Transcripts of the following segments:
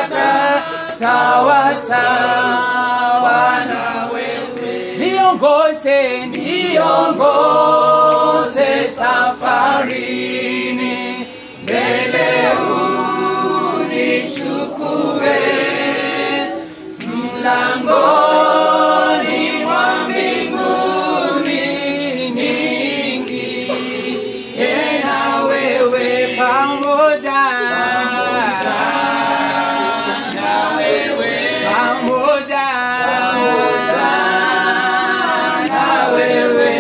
baraka sawa sawa na wewe. Niongoze safarini, mbele unichukue, mlangoni mwa mbinguni niingie na wewe, pamoja na wewe, pamoja na wewe,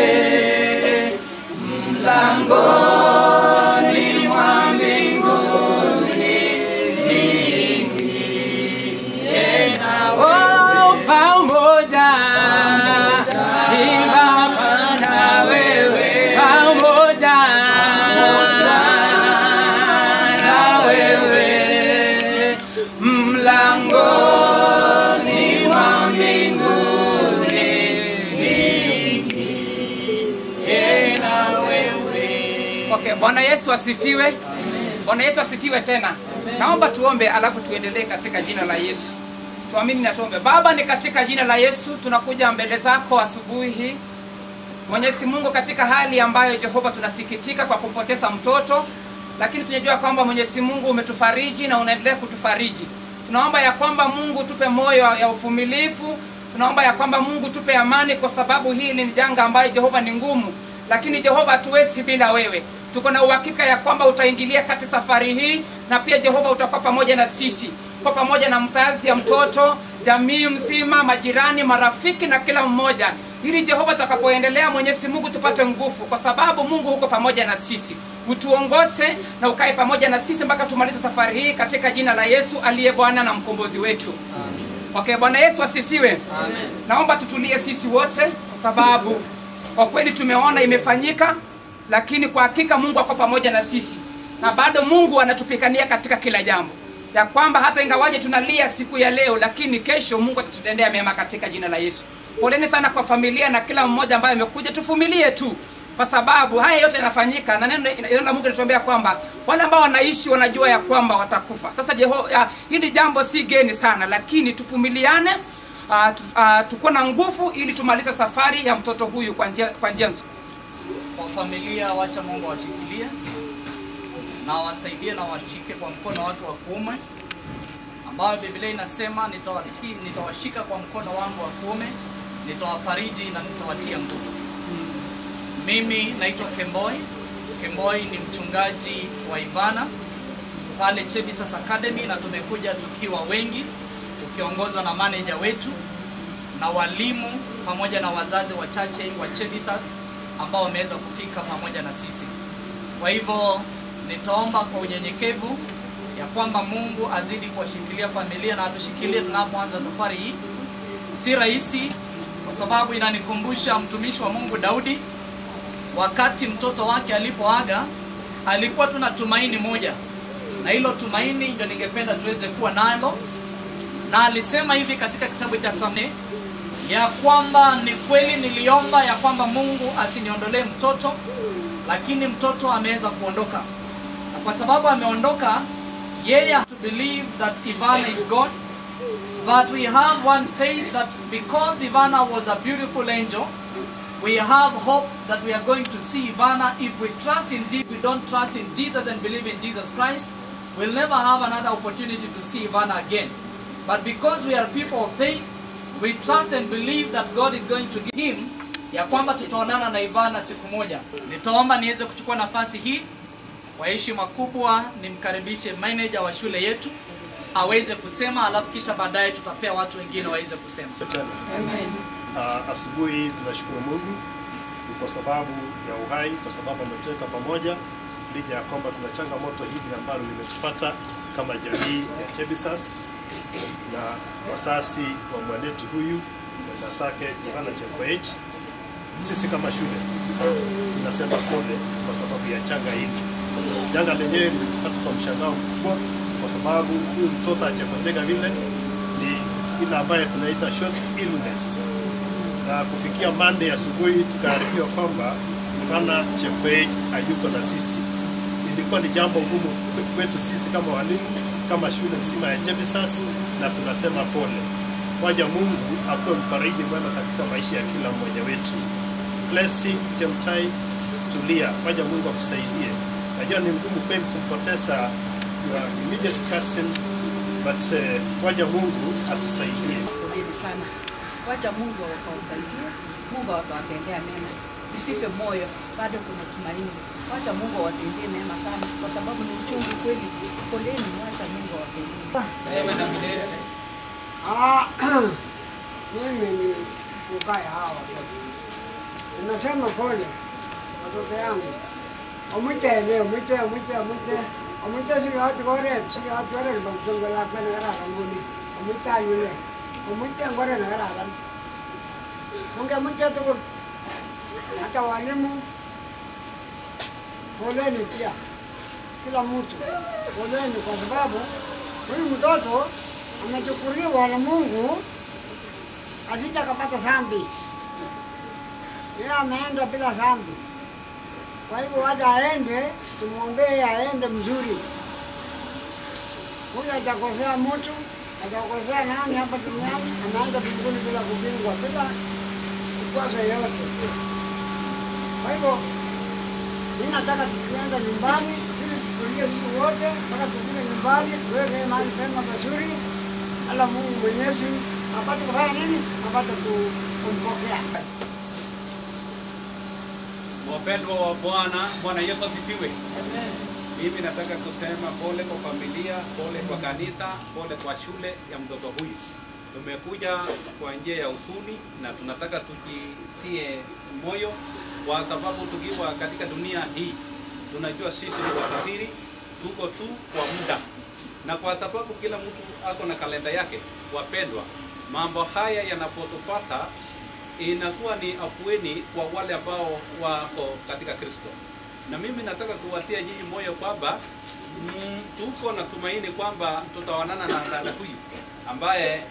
mlangoni mwa mbinguni niingie na wewe, pamoja na wewe, pamoja na wewe, mlangoni mwa mbinguni niingie na wewe. Okay, Bwana Yesu asifiwe. Bwana Yesu asifiwe tena. Naomba tuombe alafu tuendelee katika jina la Yesu. Tuamini na tuombe. Baba, ni katika jina la Yesu tunakuja mbele zako asubuhi hii. Mwenyezi Mungu, katika hali ambayo Jehova tunasikitika kwa kumpoteza mtoto, lakini tunajua kwamba Mwenyezi Mungu umetufariji na unaendelea kutufariji. Tunaomba ya kwamba Mungu tupe moyo ya uvumilivu. Tunaomba ya kwamba Mungu tupe amani, kwa sababu hili ni janga ambayo Jehova ni ngumu, lakini Jehova hatuwezi bila wewe. Tuko na uhakika ya kwamba utaingilia kati safari hii, na pia Jehova utakuwa pamoja na sisi, kwa pamoja na mzazi ya mtoto, jamii mzima, majirani, marafiki na kila mmoja, ili Jehova tutakapoendelea Mwenyezi Mungu tupate nguvu, kwa sababu Mungu huko pamoja na sisi. Utuongoze na ukae pamoja na sisi mpaka tumalize safari hii, katika jina la Yesu aliye Bwana na mkombozi wetu. Amen. Okay, Bwana Yesu asifiwe. Amen. Naomba tutulie sisi wote, kwa sababu kwa kweli tumeona imefanyika, lakini kwa hakika Mungu ako pamoja na sisi, na bado Mungu anatupigania katika kila jambo, ya kwamba hata ingawaje tunalia siku ya leo, lakini kesho Mungu atatutendea mema katika jina la Yesu. Poleni sana kwa familia na kila mmoja ambaye amekuja, tuvumilie tu, kwa sababu haya yote yanafanyika na neno la Mungu linatuambia kwamba wale ambao wanaishi wanajua ya kwamba watakufa. Sasa hili jambo si geni sana, lakini tuvumiliane, tuko na nguvu ili tumalize safari ya mtoto huyu kwa njia nzuri. Kwa familia, wacha Mungu washikilie na wasaidie na washike kwa mkono wake wa kuume, ambao Biblia inasema nitawashika kwa mkono wangu wa kuume, nitawafariji na nitawatia nguvu. Mimi naitwa Kemboi. Kemboi ni mchungaji wa Ivana pale Chebisas Academy, na tumekuja tukiwa wengi, tukiongozwa na manager wetu na walimu pamoja na wazazi wachache wa Chebisas ambao wameweza kufika pamoja na sisi. Kwa hivyo nitaomba kwa unyenyekevu ya kwamba Mungu azidi kuwashikilia familia na atushikilie tunapoanza safari hii. Si rahisi, kwa sababu inanikumbusha mtumishi wa Mungu Daudi. Wakati mtoto wake alipoaga, alikuwa tuna tumaini moja, na hilo tumaini ndio ningependa tuweze kuwa nalo. Na alisema hivi katika kitabu cha Samuel ya kwamba ni kweli niliomba ya kwamba Mungu asiniondolee mtoto, lakini mtoto ameweza kuondoka. Na kwa sababu ameondoka, yeye to believe that Ivana is gone, but we have one faith that because Ivana was a beautiful angel, we have hope that we are going to see Ivana. If we trust in Jesus, we don't trust in Jesus and believe in Jesus Christ, we'll never have another opportunity to see Ivana again. But because we are people of faith, we trust and believe that God is going to give him, ya kwamba tutaonana na Ivana siku moja. Nitaomba niweze kuchukua nafasi hii kwa heshima kubwa nimkaribishe manager wa shule yetu aweze kusema, alafu kisha baadaye tutapea watu wengine waweze kusema. Amen. Asubuhi tunashukuru Mungu kwa sababu ya uhai, kwa sababu ametuweka pamoja licha ya kwamba tuna changamoto hili ambalo limetupata kama jamii ya Chebisas na wasasi wa mwanetu huyu na sake Ivana Chepkoech. Sisi kama shule tunasema pole kwa sababu ya janga hili. Janga lenyewe limetupata kwa mshangao mkubwa, kwa sababu huyu mtoto achekonjeka vile ni ile ambayo tunaita short illness. Na kufikia Monday asubuhi tukaarifiwa kwamba Ivana Chepkoech hayuko na sisi. Ilikuwa ni jambo gumu kwetu sisi kama walimu, kama shule mzima ya Jebusas, na tunasema pole. Waja Mungu akuwe mfariji mwema katika maisha ya kila mmoja wetu. Blessing Chemtai, tulia, waja Mungu akusaidie. Najua ni ngumu kweli kumpoteza your immediate cousin, but waja Mungu atusaidie. Poleni sana. Wacha Mungu akawasaidie. Mungu atawatendea mema. Usife moyo, bado kuna tumaini. Wacha Mungu awatendee mema sana kwa sababu ni uchungu kweli. Poleni, wacha Mungu awatendee. Mimi ni ukaya hawa watoto. Ninasema pole watoto yangu. Omwite leo, omwite sio watu gore mtongo la kwa ngara ngoni. Omwite yule. Omwite ngore na ngara. Mungu mwite tu. Hata walimu poleni pia. Kila mtu poleni kwa sababu huyu mtoto amechukuliwa na Mungu asija kapata dhambi. Yeye ameenda bila dhambi. Kwa hivyo wacha aende, tumuombee aende mzuri. Huyu hajakosea mtu, hajakosea nani hapa duniani, anaenda mbinguni bila kupingwa, bila kukwazo yote. Kwa hivyo mimi nataka tukienda nyumbani, ili tulie sisi wote, mpaka tufike nyumbani, tuweke mahali pema pazuri. Ala Mungu Mwenyezi apate kufanya nini? Apate kumpokea. Wapendwa wa Bwana, Bwana Yesu asifiwe. Amen. Mimi nataka kusema pole kwa familia, pole kwa kanisa, pole kwa shule ya mtoto huyu. Tumekuja kwa njia ya usuni na tunataka tujitie moyo kwa sababu tukiwa katika dunia hii tunajua sisi ni wasafiri, tuko tu kwa muda. Na kwa sababu kila mtu ako na kalenda yake, wapendwa, mambo haya yanapotupata inakuwa ni afueni kwa wale ambao wako katika Kristo. Na mimi nataka kuwatia nyinyi moyo kwamba tuko na tumaini kwamba tutaonana na dada huyu ambaye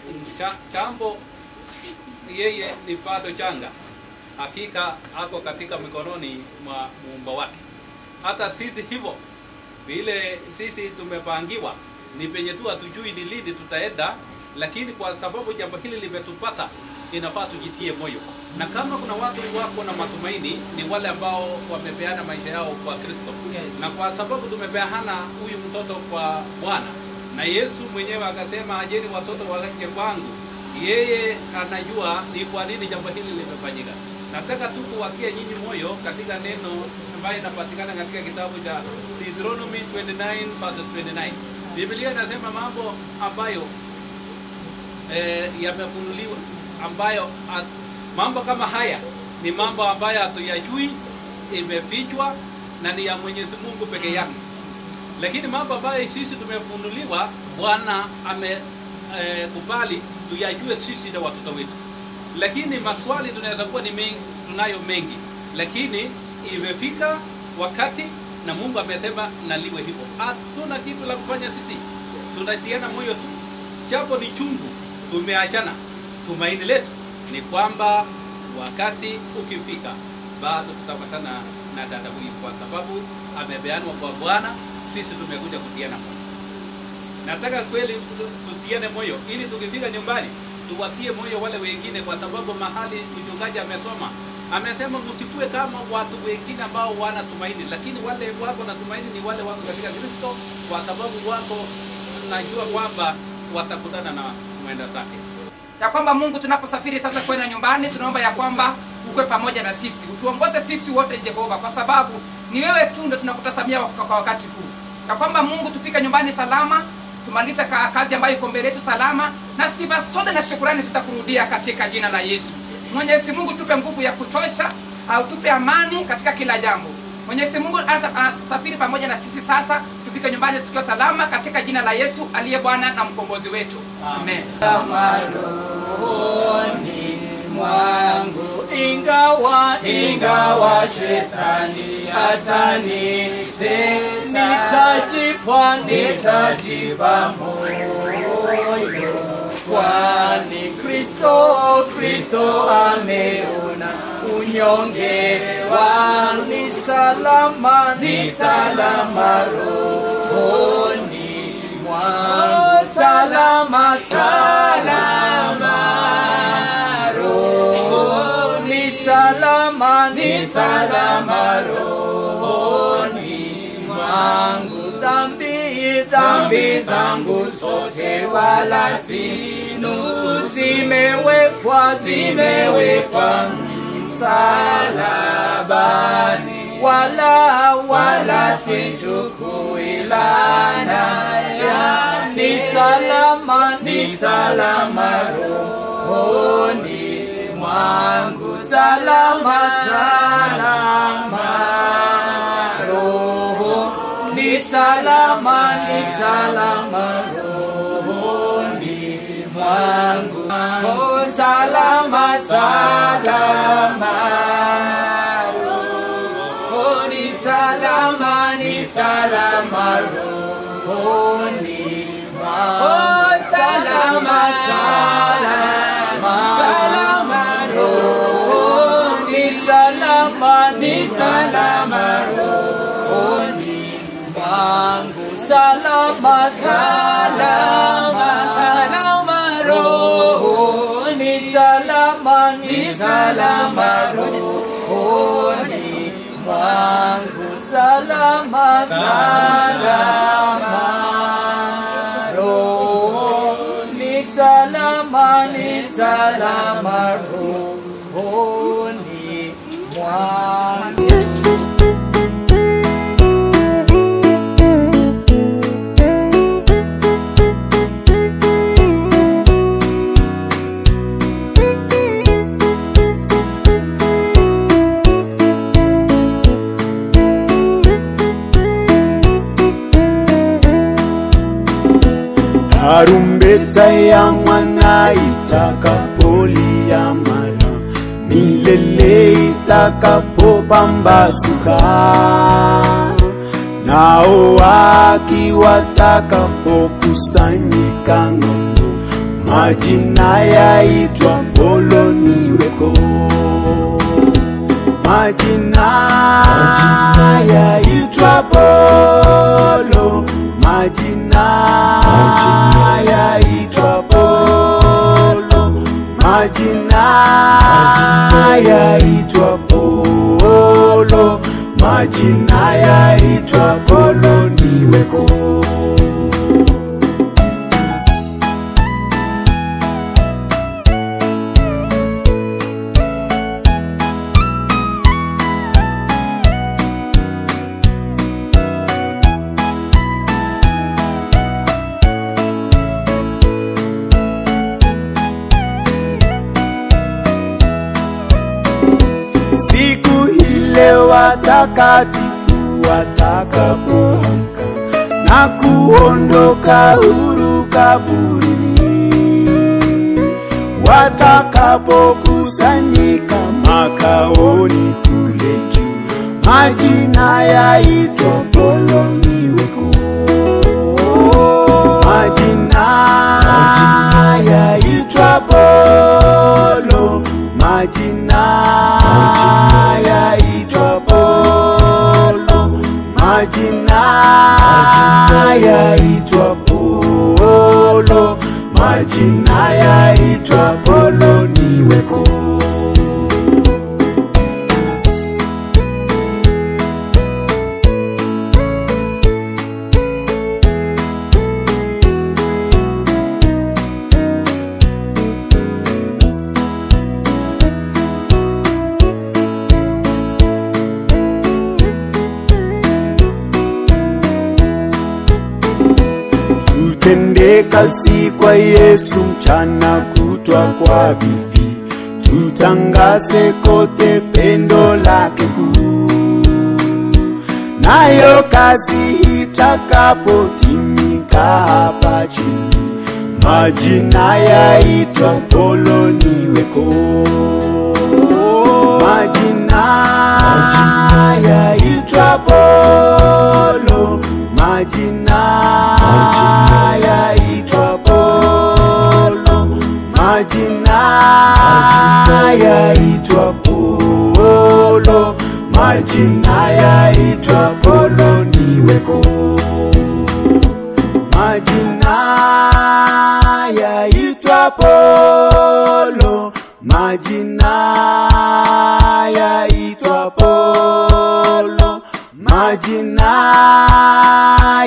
chambo yeye ni bado changa. Hakika ako katika mikononi mwa Muumba wake. Hata sisi hivyo vile sisi tumepangiwa ni penye tu hatujui ni lini tutaenda, lakini kwa sababu jambo hili limetupata inafaa tujitie moyo. Na kama kuna watu wako na matumaini ni wale ambao wamepeana maisha yao kwa Kristo. Yes. Na kwa sababu tumepeana huyu mtoto kwa Bwana na Yesu mwenyewe akasema ajeni watoto waje kwangu, yeye anajua ni kwa nini jambo hili limefanyika. Nataka tu kuwatia nyinyi moyo katika neno ambayo inapatikana katika kitabu cha Deuteronomy 29:29. Biblia inasema mambo ambayo yamefunuliwa, ambayo mambo kama haya ni mambo ambayo hatuyajui, imefichwa na ni ya Mwenyezi Mungu peke yake. Lakini mambo ambayo sisi tumefunuliwa, Bwana amekubali tuyajue sisi na watoto wetu. Lakini maswali tunaweza kuwa ni mengi, tunayo mengi, lakini imefika wakati na Mungu amesema na liwe hivyo. Hatuna kitu la kufanya sisi, tunatiana moyo tu. Japo ni chungu, tumeachana. Tumaini letu ni kwamba wakati ukifika bado tutapatana na dada huyu, kwa sababu amebeanwa kwa Bwana. Sisi tumekuja kutiana moyo. Nataka kweli tutiane moyo ili tukifika nyumbani tuwatie moyo wale wengine, kwa sababu mahali mchungaji amesema msikue kama watu wengine ambao wana tumaini, lakini wale wako na tumaini ni wale wako katika Kristo, kwa sababu wako najua kwamba watakutana na mwenda zake. Ya kwamba Mungu tunaposafiri sasa kwenda nyumbani, tunaomba ya kwamba ukwe pamoja na sisi, utuongoze sisi wote Jehova, kwa sababu ni wewe tu ndio tunakutasamia kwa wakati huu. Ya kwamba Mungu tufika nyumbani salama, tumalize kazi ambayo iko mbele yetu salama, na sifa zote na shukrani zitakurudia katika jina la Yesu. Mwenyezi Mungu tupe nguvu ya kutosha, au tupe amani katika kila jambo. Mwenyezi Mungu asafiri pamoja na sisi sasa, tufike nyumbani tukiwa salama katika jina la Yesu aliye Bwana na mkombozi wetu. Amen. Rohoni mwangu ingawa shetani atanitesa, nitajipa moyo, kwani Kristo ameona unyonge wangu, ni salama rohoni mwangu. mwangu salama salama, rohoni salama, ni salama rohoni mwangu. Dhambi zangu zote wala sinu, zimewekwa msalabani, wala sichukui laana ya. Ni salama rohoni mwangu, salama salama roho, ni salama rohoni mwangu, salama salama roho, ni salama rohoni mwangu, salama salama roho, ni salama rohoni mwangu, salama salama roho, ni salama rohoni mwangu, salama salama roho, ni salama rohoni mwangu. Tarumbeta ya mwana itakapolia mara, milele itakapopambasuka, nao waki watakapokusanyika ng'ambo, majina yaitwa polo niweko, majina yaitwa polo, majina yaitwa polo, majina yaitwa polo, majina yaitwa polo niweko. Siku ile watakatifu watakapoamka na kuondoka huru kaburini, watakapokusanyika makaoni kule juu, majina yaitwa polo niweko, majina yaitwa polo, majina yaitwa polo, majina yaitwa polo, majina yaitwa polo niweko. Tutende kazi kwa Yesu mchana kutwa kwa bidii, tutangaze kote pendo lake kuu, nayo kazi itakapotimika hapa chini, majina yaitwa polo niweko, majina yaitwa polo, majina yaitwa polo, majina yaitwa polo, majina yaitwa polo niweko, majina yaitwa Polo, majina yaitwa Polo, majina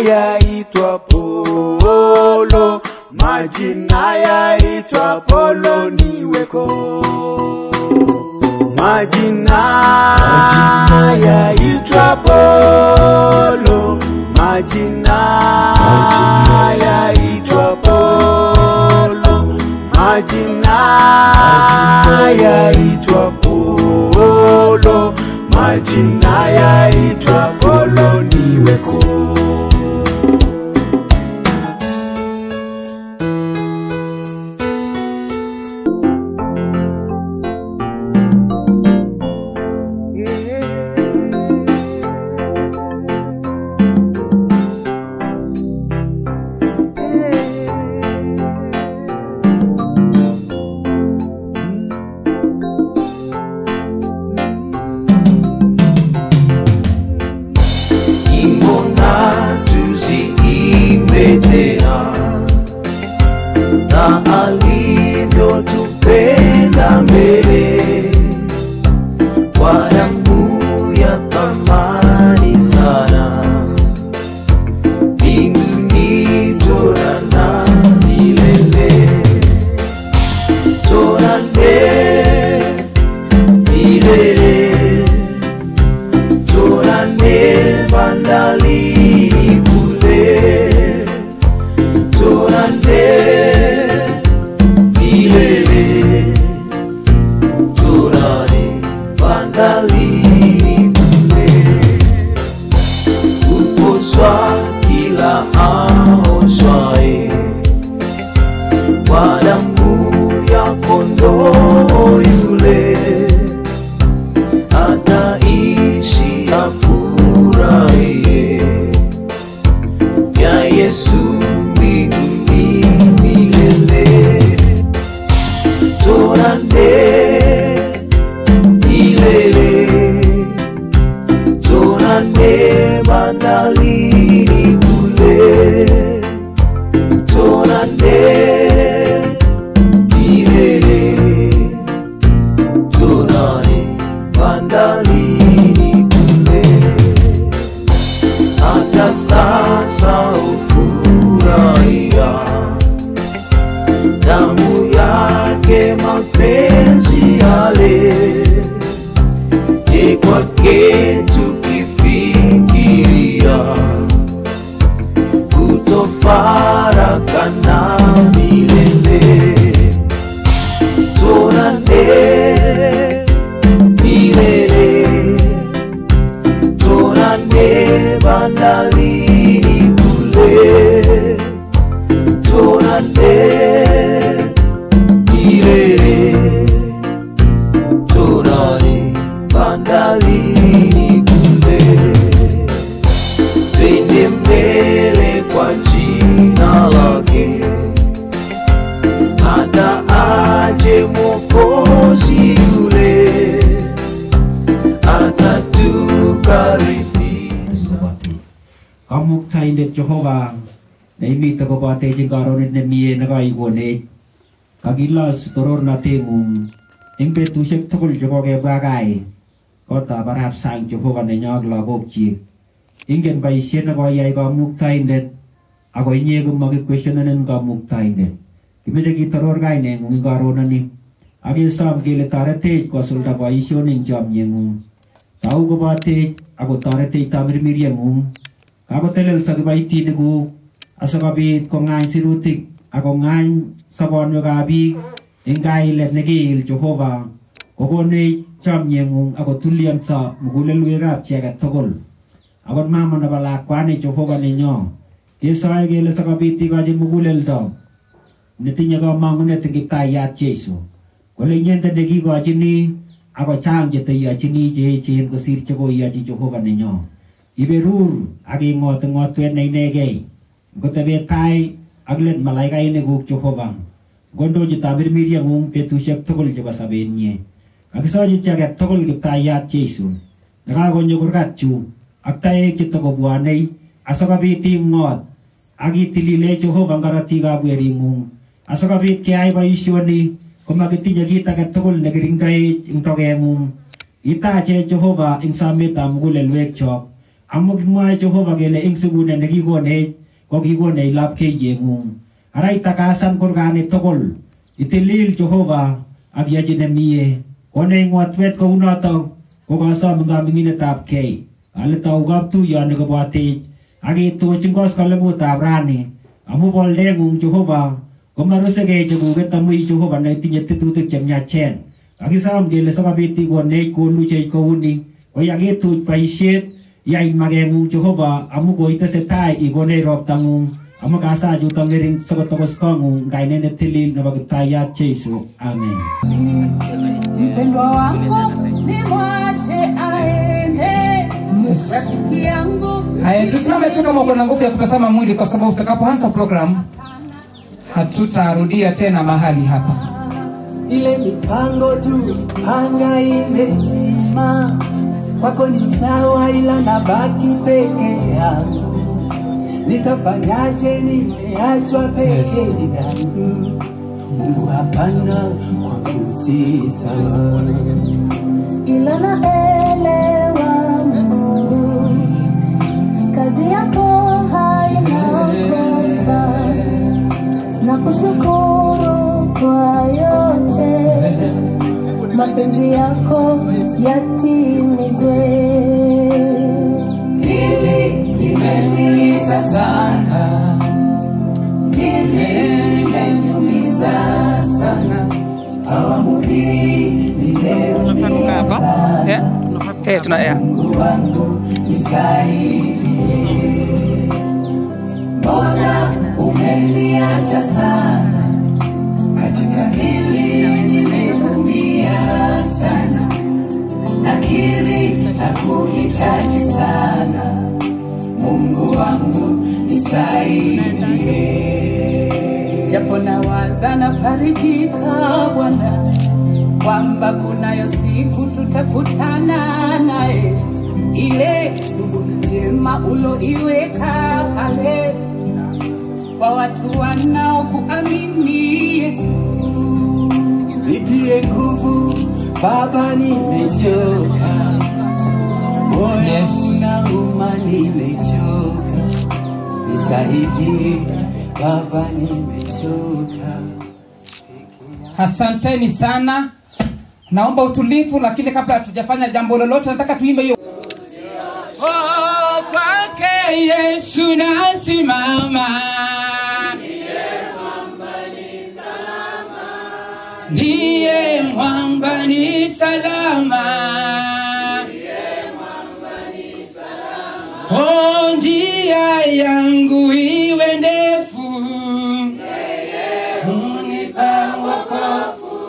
yaitwa Polo, majina yaitwa Polo niweko. Majina yaitwa Polo, majina yaitwa Polo, majina yaitwa Polo, majina yaitwa Polo niweko. Kamuktaindet Jehova neimite kobotechi karonet nemie nekaikonech kakilos torornatengung eng betusiek tugul chekokebwa gai kotab arap sang Jehova nenyo ak lagokchik. Ingen boisiet nekoyai Kamuktaindet ako inye komakikwestionenen Kamuktaindet. Kimeche kitoror kainengung eng karononi ak kesom kele toretech kosulda boisionik eng chomyengung. Tau kobotech ako toretech tamirmiryengung. Kakotelelso kiboitinikuk asikobit kong'any sirutik ak kong'any sobonwekab biik eng kailet nekiil Jehova kokonech chomyengung ak kotulionso mugulelwekab chi age tugul. Akot mama nebo lakwani Jehova nenyo kesoe kele sikobit ikochi muguleldo netinye kamang'unet eng Kiptaiyat Jeiso kole inyendet nekikochini ako chang chetoiyochini cheechen kosir chekoiyochi Jehova nenyo. Iberur ak ing'ot ng'otwet neinegei ngotebe tai ak let malaikainikuk Jehova ngondochi tamirmiryeng'ung betusiek tugul chebo sobenyi. Kakisochi chi age tugul Kiptaiyat Jeiso nekakonyo kurgat chu ak taek chetokobwanei asikobit ing'ot ak itilile Jehova korotikab wering'ung asakobit keyai boisioni komakitinye kit age tugul nekirindoi ing tokeng'ung. Itache Jehova ing sometab mugulelwekchok, amu kimwae Jehova kele ing sigunet nekikonech kokikonech lapkeiyeng'ung. Ara itakasan kurgani tugul, itilil Jehova ak yachi nemie. Konech ng'otwet kounotok kokasom ing kaming'inetab kei. Ale tau kaptuiyoni kobotech ak ituch ing koskoleng'utab rani, amu boldeng'ung Jehova komarusegei chekuket amu i Jehova neitinye tetutik chemiachen. Kakisom kele sikobit ikonech koluchech kouni, koyakituch boisiet yai mageng'ung Jehova amu koitesetai ikonech roptang'ung, amu kasachuto ng'ering sikotokos kong'ung kainet netilil nebo Kiptayat Jesu. Amen. Mpendwa wangu nimwache aende, rafiki yangu. Haya, tusimame tu kama uko na nguvu ya kutazama mwili, kwa sababu tutakapoanza program hatutarudia tena mahali hapa. Ile mipango tu panga imezima, kwako ni sawa, ila nabaki peke yangu. Nitafanyaje? Nimeachwa peke yangu. Mungu hapana, kwangu si sawa, Ila naelewa Mungu, kazi yako haina kosa, na kushukuru kwa yote, mapenzi yako yatimizwe. hili limenilisha sana, hili limeniumiza sana. Awamu hii nimeumia sana. Tuna air. Mungu wangu nisaidie, mbona umeniacha sana? Katika hili nimeumia sana, nakiri nakuhitaji sana. Mungu wangu nisaidie. Japo nawaza nafarijika Bwana, kwamba kunayo siku tutakutana naye, ile subuhi njema uloiweka pale kwa watu wanaokuamini Yesu. Nitie nguvu Baba, nimechoka, moyo unauma, nimechoka, nisaidie Baba, nimechoka. Asanteni sana. Naomba utulivu, lakini kabla hatujafanya jambo lolote nataka tuimbe hiyo. Oh, kwake Yesu nasimama, ndiye mwamba ni salama, oh, njia yangu iwe ndefu, unipa wokovu,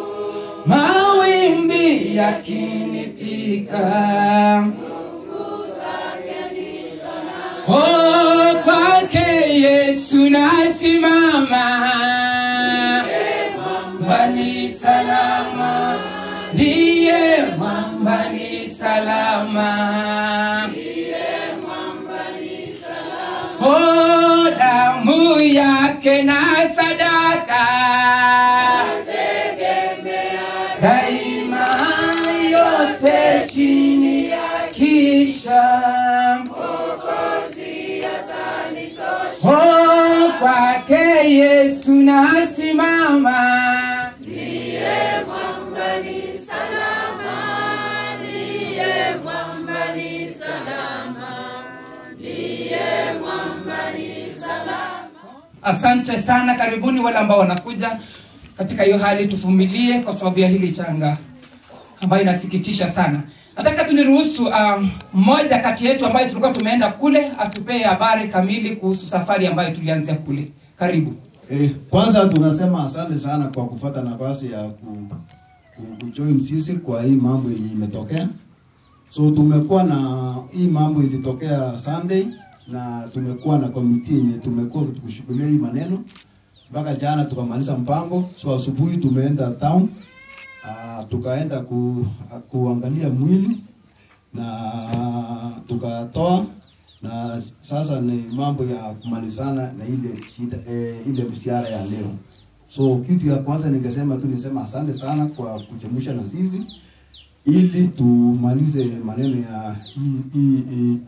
mawimbi yakinipiga, oh, kwake Yesu nasimama, mwamba ni salama, ndiye mwamba ni salama, oh, damu yake na sadaka daima, yote chini ya kisha, oh, kwake Yesu nasimama, ndiye mwamba ni salama, ndiye mwamba ni salama, ndiye mwamba ni salama. Asante sana, karibuni wale ambao wanakuja katika hiyo hali. Tuvumilie kwa sababu ya hili changa ambayo inasikitisha sana. Nataka tuniruhusu mmoja kati yetu ambaye tulikuwa tumeenda kule atupee habari kamili kuhusu safari ambayo tulianzia kule. Karibu. Kwanza tunasema asante sana kwa kupata nafasi ya kujoin sisi kwa hii mambo yenye imetokea. So tumekuwa na hii mambo ilitokea Sunday, na tumekuwa na committee yenye tumekuwa tukishughulikia hii maneno mpaka jana tukamaliza mpango. So asubuhi tumeenda town, tukaenda kuangalia mwili na tukatoa, na sasa ni mambo ya kumalizana na ile shida ile msiara ya leo. So kitu ya kwanza ningesema tu nisema asante sana kwa kuchemusha na sisi ili tumalize maneno ya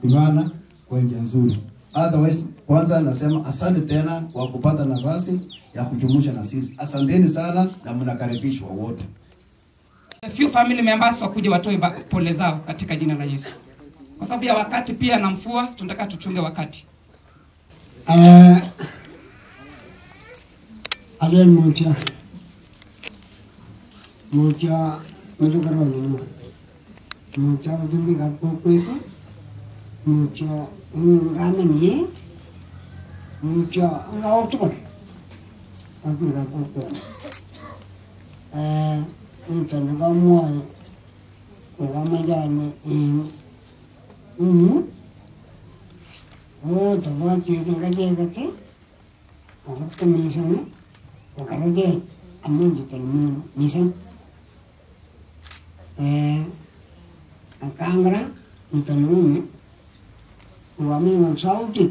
Ivana kwa njia nzuri. Otherwise, kwanza nasema asante tena kwa kupata nafasi ya kujumusha na sisi. Asanteni sana na mnakaribishwa wote. A few family members wakuja watoe pole zao katika jina la Yesu. Kwa sababu ya wakati pia na mvua, tunataka tuchunge wakati. Alen moja karolino moja bujumbi kapo kuiku moja ngane moja ngautukon aku kapo kuiku mutane kamuai kukamajane tabati kajekati akakumisana ukarudi amundu talimu nisan akangara mutalimu wame ngauti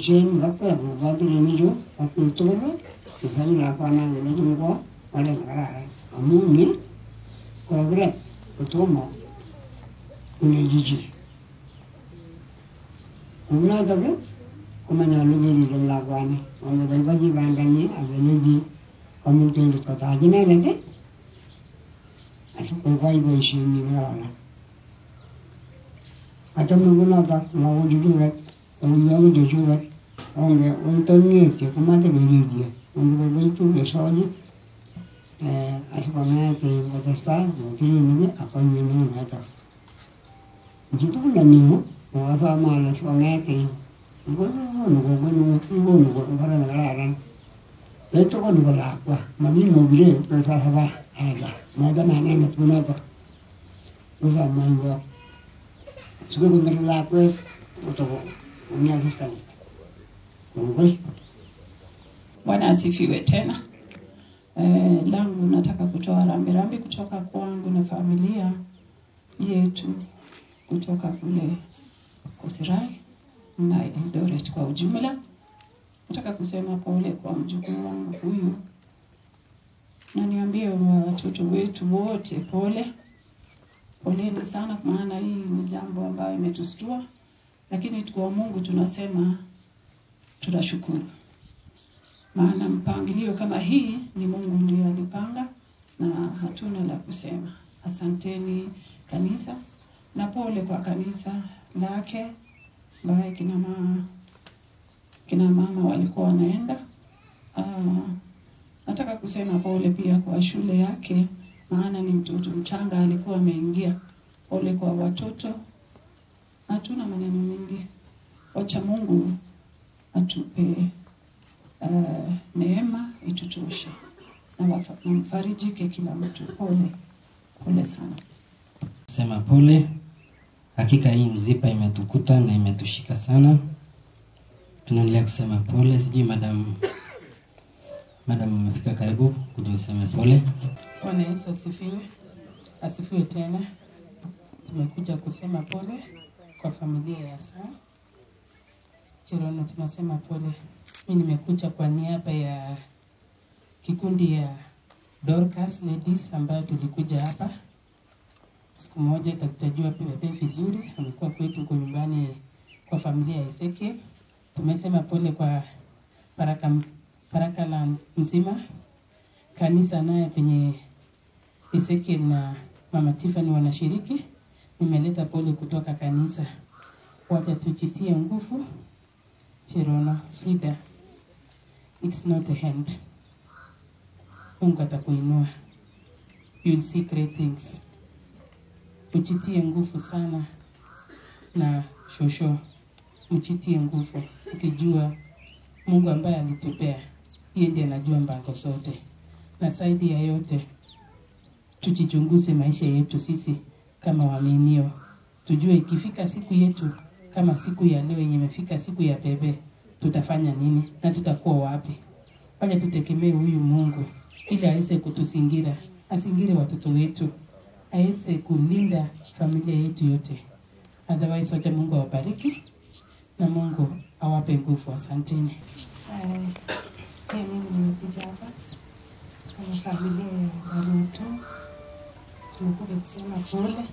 sen bakwa ngati nimiru akutoro kufanya hapana ndio wale karara amuni kongre kutomo unijiji unataka kumanya lugha la kwani wanabaji bandani ageneji community kota jina nende asipo kwa hivyo ishini ngara hata mnguna ta na ujuga ujuga dojuga onge untonye ke kumate niridi onge wetu kesoni asipo na te protestant ndio nini akonye nini hata jitu kuna nini wasa mala asipo na te ngono para ngara esto con el agua, manino gire, pues va allá, no hay nada en el túnel, pues a mango, sube con el agua, otro, un asistente, ¿no? Bwana asifiwe tena. Langu nataka kutoa rambirambi kutoka kwangu na familia yetu kutoka kule Kosirai na Eldoret kwa ujumla. Nataka kusema pole kwa mjukuu wangu huyu. Na niambie watoto wetu wote pole. Poleni sana maana hii ni jambo ambayo imetustua. Lakini kwa Mungu tunasema tunashukuru. Maana mpangilio kama hii ni Mungu ndiye alipanga na hatuna la kusema. Asanteni kanisa na pole kwa kanisa lake ambaye kina mama walikuwa wanaenda. Nataka kusema pole pia kwa shule yake maana ni mtoto mchanga alikuwa ameingia. Pole kwa watoto. Hatuna maneno mengi. Wacha Mungu atupe neema itutoshe na mfarijike kila mtu. Pole sana. Sema pole. Hakika hii mzipa imetukuta na imetushika sana. Tunaendelea kusema pole. Sijui madam umefika karibu kuja useme pole. Bwana Yesu asifiwe. Asifiwe tena. Tumekuja kusema pole kwa familia ya Saa. Chirono tunasema pole. Mimi nimekuja kwa niaba ya kikundi ya Dorcas Ladies ambayo tulikuja hapa. Siku moja tutajua pia vizuri amekuwa kwetu kwa nyumbani kwa familia ya Ezekiel. Tumesema pole kwa Baraka la mzima kanisa naye penye Ezekiel na Mama Tiffany wanashiriki. Nimeleta pole kutoka kanisa. Wacha tujitie nguvu. Chirono Frida, it's not the end. Mungu atakuinua. You'll see great things. Ujitie nguvu sana na shosho. Mchitie nguvu ukijua Mungu ambaye alitupea yeye ndiye anajua mpango zote. Na zaidi ya yote tujichunguze maisha yetu sisi kama waaminio. Tujue ikifika siku yetu kama siku ya leo yenye imefika siku ya bebe tutafanya nini na tutakuwa wapi. Wacha tutegemee huyu Mungu ili aweze kutuzingira, asingire watoto wetu, aweze kulinda familia yetu yote. Otherwise wacha Mungu awabariki na Mungu awape nguvu. Asanteni. Mimi nimekuja hapa kama familia ya Ruto tumekuja kusema pole.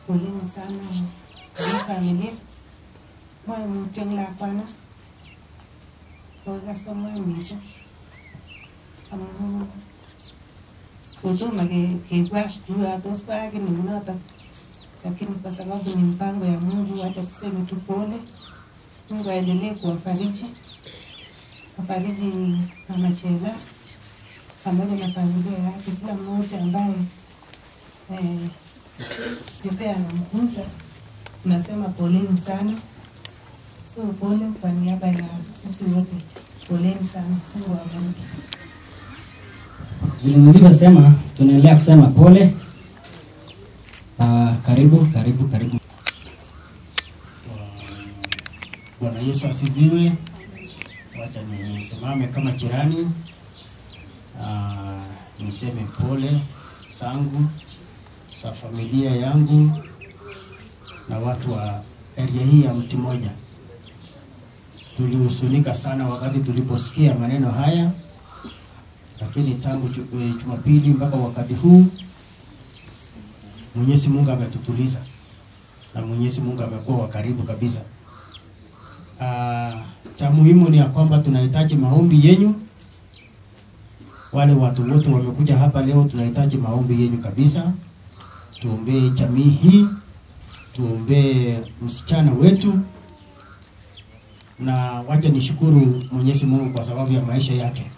Poleni sana kwa familia. Moyo mtengla hapana. Kwa sababu moyo misa. Kama huduma kwa tospa yake ni mnata, lakini kwa sababu ni mpango ya Mungu, acha tuseme tu pole. Mungu aendelee kuwafariji, afariji Mama Chela pamoja na familia yake, kila mmoja ambaye Pepe anamgusa. Tunasema poleni sana, so pole kwa niaba ya sisi wote, poleni sana. Mungu awabariki. Vile nilivyosema, tunaendelea kusema pole. Karibu. Bwana Yesu asifiwe. Wacha nisimame kama jirani. Niseme pole zangu za familia yangu na watu wa area hii ya Mti Moja. Tulihuzunika sana wakati tuliposikia maneno haya, lakini tangu Jumapili mpaka wakati huu Mwenyezi Mungu ametutuliza na Mwenyezi Mungu amekuwa wa karibu kabisa. Cha muhimu ni ya kwamba tunahitaji maombi yenu. Wale watu wote wamekuja hapa leo, tunahitaji maombi yenu kabisa. Tuombee jamii hii, tuombee msichana wetu, na wacha nishukuru Mwenyezi Mungu kwa sababu ya maisha yake.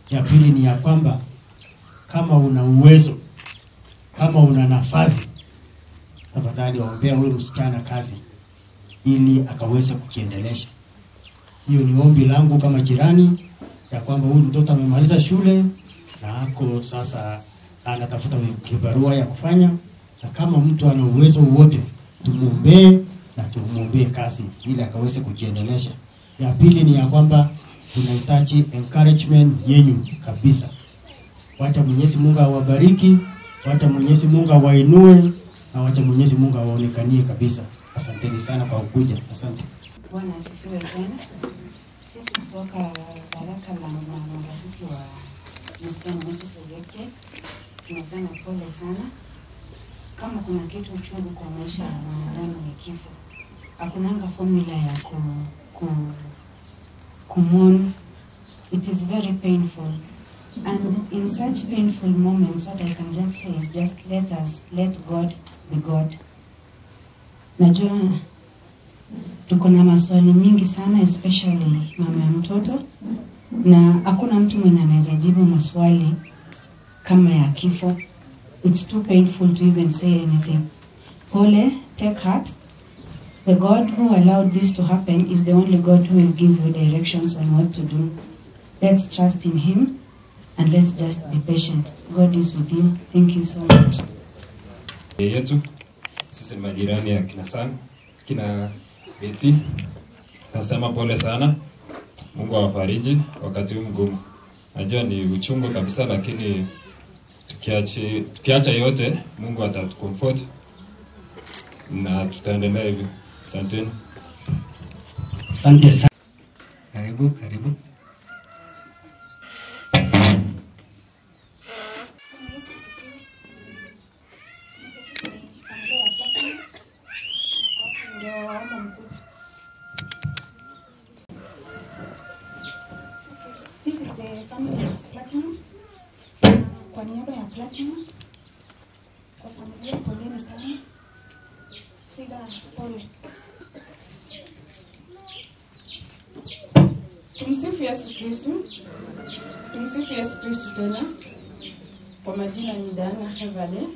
Ya pili ni ya kwamba kama una uwezo, kama una nafasi, tafadhali ombea huyu msichana kazi ili akaweze kujiendelesha. Hiyo ni ombi langu kama jirani, ya kwamba huyu mtoto amemaliza shule na ako sasa anatafuta kibarua ya kufanya, na kama mtu ana uwezo wote tumuombee na tumuombee kazi ili akaweze kujiendelesha. Ya pili ni ya kwamba tunahitaji encouragement yenu kabisa. Wacha Mwenyezi Mungu awabariki, wacha Mwenyezi Mungu awainue, na wacha Mwenyezi Mungu awaonekanie kabisa. Asanteni sana kwa kuja. Asante. Bwana asifiwe tena. Sisi kutoka Baraka la marafiki wa Mr. Moses Oyeke tunasema pole sana. Kama kuna kitu uchungu kwa maisha ya mwanadamu ni kifo. Hakunanga formula ya kumwona. It is very painful. And in such painful moments, what I can just say is just let God be God. Najua tuko na maswali mingi sana, especially mama ya mtoto, na hakuna mtu mwenye anaweza jibu maswali kama ya kifo. It's too painful to even say anything. Pole, take heart. The God who allowed this to happen is the only God who will give you directions on what to do. Let's trust in Him and let's just be patient. God is with you. Thank you so much. Yetu sisi majirani ya kina Beti, nasema pole sana. Mungu awafariji wakati huu mgumu. Najua ni uchungu kabisa, lakini tukiacha yote Mungu atatucomfort na tutaendelea hivi. Asante. Asante sana. Karibu. This is the family of Platinum. Kwa niaba ya Platinum, kwa familia poleni sana. Frida, pole. Tumsifu Yesu Kristo. Tumsifu Yesu Kristo tena. Kwa majina ni Dana Hevale.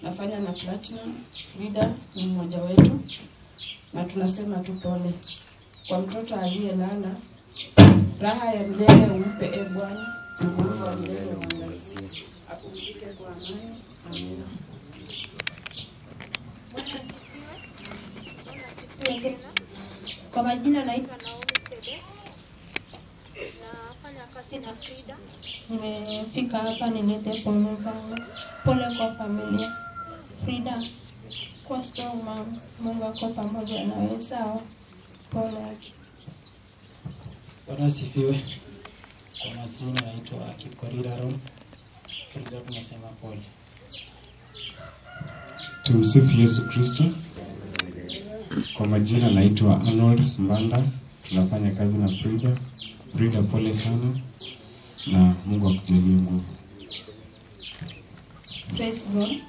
Nafanya na Platinum. Frida ni mmoja wetu. Na tunasema tu pole. Kwa mtoto aliyelala, raha ya milele umpe e Bwana, Mungu wa milele mwangazie. Apumzike kwa amani. Amina. Kwa majina naitwa Naomi Chede. Nafanya kazi na Frida. Nimefika hapa nilete pole zangu. Pole kwa familia. Frida, kwa strong mom. Mungu ako pamoja nawe, sawa? Pole. Bwana asifiwe. Kwa majina naitwa Kipkorir Aaron. Frida tunasema pole. Tumsifu Yesu Kristo. Kwa majina naitwa Arnold Mbanda. Tunafanya kazi na Frida. Frida pole sana na Mungu akujalie nguvu. Praise God.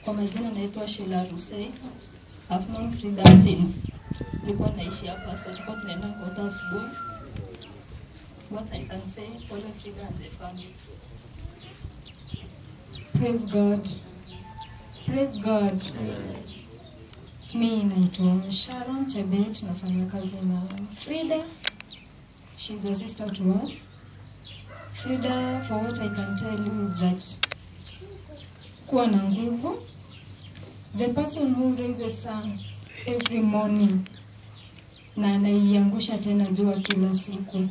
Kwa majina naitwa Sheila Rusei. I've known Frida since nilikuwa naishi hapa, so tulikuwa tunaenda kwa asubuhi. What I can say for Frida and the family. Praise God. Praise God. Mimi naitwa Sharon Chebet, nafanya kazi na Frida. She's a sister to us. Frida, for what I can tell you is that kuwa na nguvu. The person who raises sun every morning na anaiangusha tena jua kila siku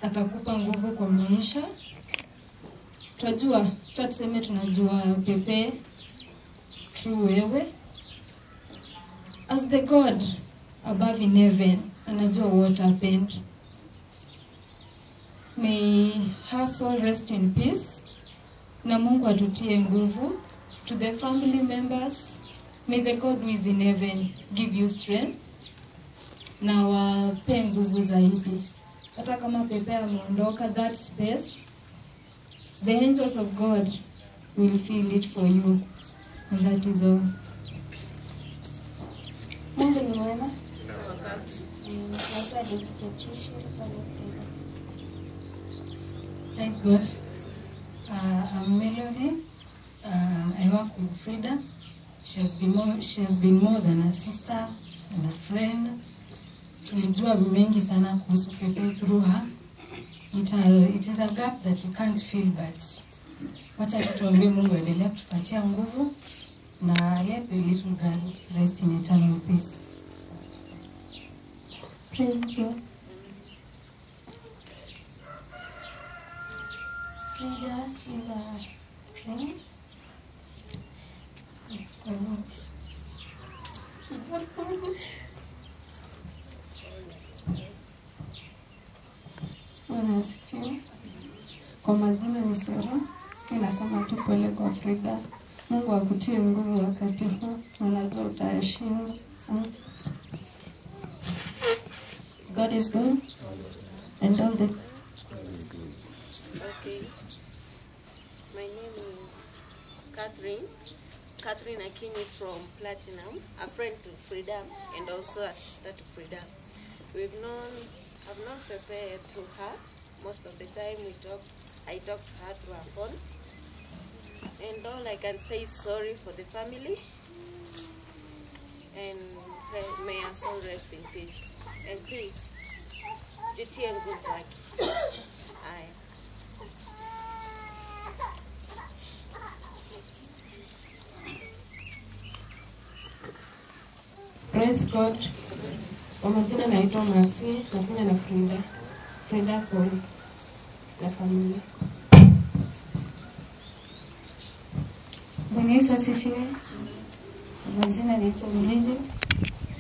atakupa nguvu kwa maisha. Tunajua, tuseme tunajua pepe true wewe. As the God above in heaven, anajua what happened. May her soul rest in peace. Na Mungu atutie nguvu. To the family members, may the God who is in heaven give you strength. Na wape nguvu zaidi. Hata kama pepe ameondoka, that space, the angels of God will fill it for you. And that is all. Mungu ni mwema. Praise God. I'm Melody. I work with Frida. She has been more than a sister and a friend. Tulijua mengi sana kuhusu Pepe through her. It is a gap that we can't fill, but wacha tuombe Mungu endelee kutupatia nguvu na let the little girl rest in eternal peace. Praise God. Frida is a friend. Bwana asifiwe. Kwa majina ni Sara. Ninasema tu pole kwa Frida. Mungu akutie nguvu wakati huu. Unajua utaheshimu sana. God is good. And all the... Okay. My name is Catherine Akinyi from Platinum, a friend to Frida and also a sister to Frida. I've known Pepe through her. Most of the time I talk to her through her phone. And all I can say is sorry for the family. And may her soul rest in peace. And please, jitie nguvu yake. Aye. Praise God. Kwa majina naitwa Mercy, nafanya na Frida pole na familia. Bwana Yesu asifiwe. Kwa majina naitwa Mlezi.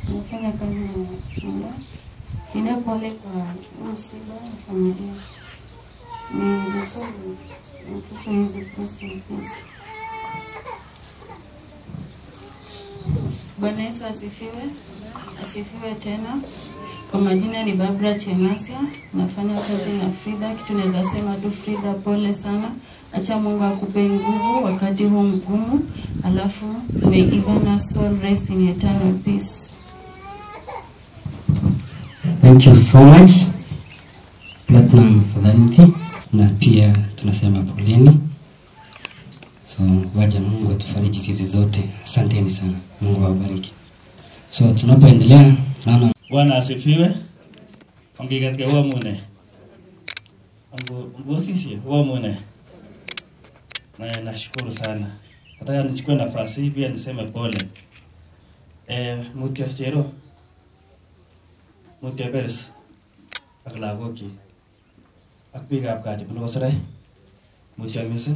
Nafanya kazi na Frida. Frida pole kwa msiba wa familia. Ni vizuri mtoto Yesu Kristo mpesi. Bwana Yesu asifiwe. Asifiwe tena. Kwa majina ni Barbara Chenasia, nafanya kazi na Frida. Kitu naweza sema tu Frida pole sana. Acha Mungu akupe nguvu wakati huu mgumu. Alafu may even soul rest in eternal peace. Thank you so much Platinum Fadhaniti, na pia tunasema poleni. So waja Mungu atufariji sisi zote. Asanteni sana. Mungu awabariki. So tunapoendelea naona Bwana asifiwe. Ongea huwa mune. Sisi huwa mune. Na nashukuru sana. Nataka nichukue nafasi hii pia niseme pole. Mutia chero. Mutia beres. Aglagoki. Akpiga apkaji kuno sarai. Mutia misi.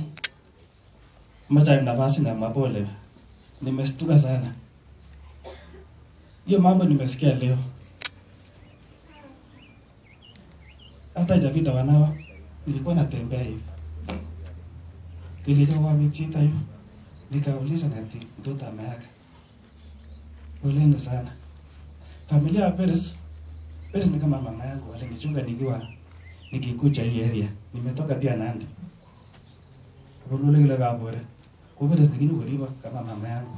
Macha nafasi na mapole. Nimestuka sana. Hiyo mambo nimesikia leo. hata japita wanawa nilikuwa natembea hivi kile jamaa amechita hivi nikauliza nati mtoto ameaga. Poleni sana. Familia ya Peres ni kama mama yangu, alinichunga nikikuja hii area. Nimetoka pia Nandi. Kwa ile gabore. Kwa Peres nikiniwa kama mama yangu.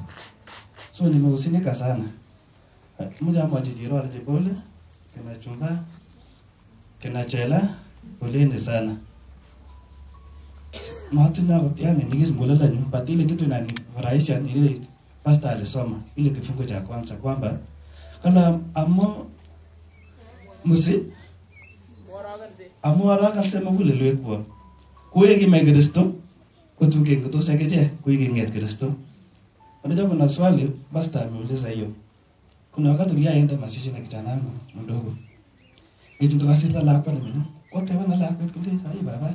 So nimehusinika sana. Mmoja wa jijiro alijipole, kina chumba, kina chela, poleni sana. Matuna yani nikizungulala nyumba ile kitu inanifurahisha ile pastor alisoma ile kifungu cha kwanza kwamba kana amo musi amo ara kasema kule lwekwa kuye me Kristo kutuke kuto sekeje kuye nget Kristo. Unajua kuna swali pastor ameuliza hiyo. Kuna wakati uliaenda masisi na kijana wangu mdogo. Kitu tukasita la kwa mimi. Kwa tewa na la kwa kule hai baba.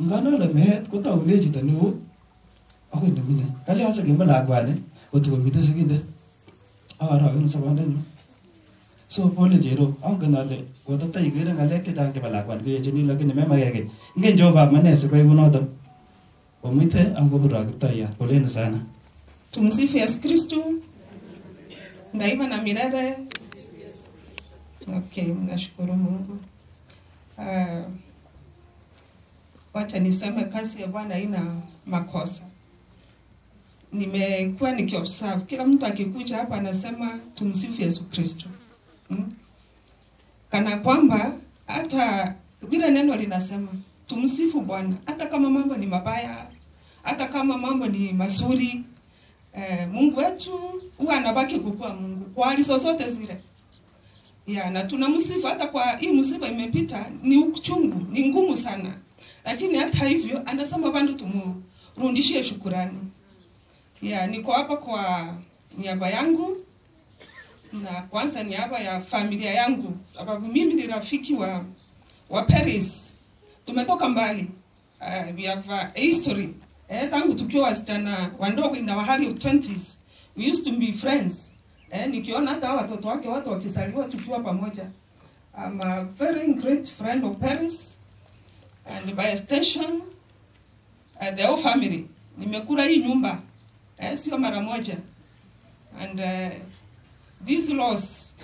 Ngano la mehet ko ta uleji tanu ako ndo mine kali asa gemba la kwane otu mite siginde awara kan sabanda ni so pole jero angana le ko ta tai gere ngale ke tang ke bala kwan ke jeni la ke ne mema yake nge joba mane se ko uno to o mite ango bura ke ta ya pole sana. Tumsifu Yesu Kristo. Daima na milele. Okay, nashukuru Mungu. Wacha niseme kazi ya Bwana haina makosa. Nimekuwa nikiobserve kila mtu akikuja hapa anasema tumsifu Yesu Kristo. Kana kwamba hata vile neno linasema tumsifu Bwana hata kama mambo ni mabaya, hata kama mambo ni mazuri, Mungu wetu huwa anabaki kukua Mungu kwa hali zozote zile. Ya, na tunamsifu hata kwa hii msiba imepita, ni uchungu, ni ngumu sana. Lakini hata hivyo anasema bado tumrudishie shukrani. Ya, niko hapa kwa niaba yangu na kwanza niaba ya familia yangu sababu mimi ni rafiki wa Paris. Tumetoka mbali. We have a history. Tangu tukiwa wasichana wandogo in our early 20s. We used to be friends. Nikiona hata watoto wake watu wakisaliwa tukiwa pamoja. I'm a very great friend of Paris. And by extension, the whole family. Nimekula hii nyumba. Sio mara moja. And this loss,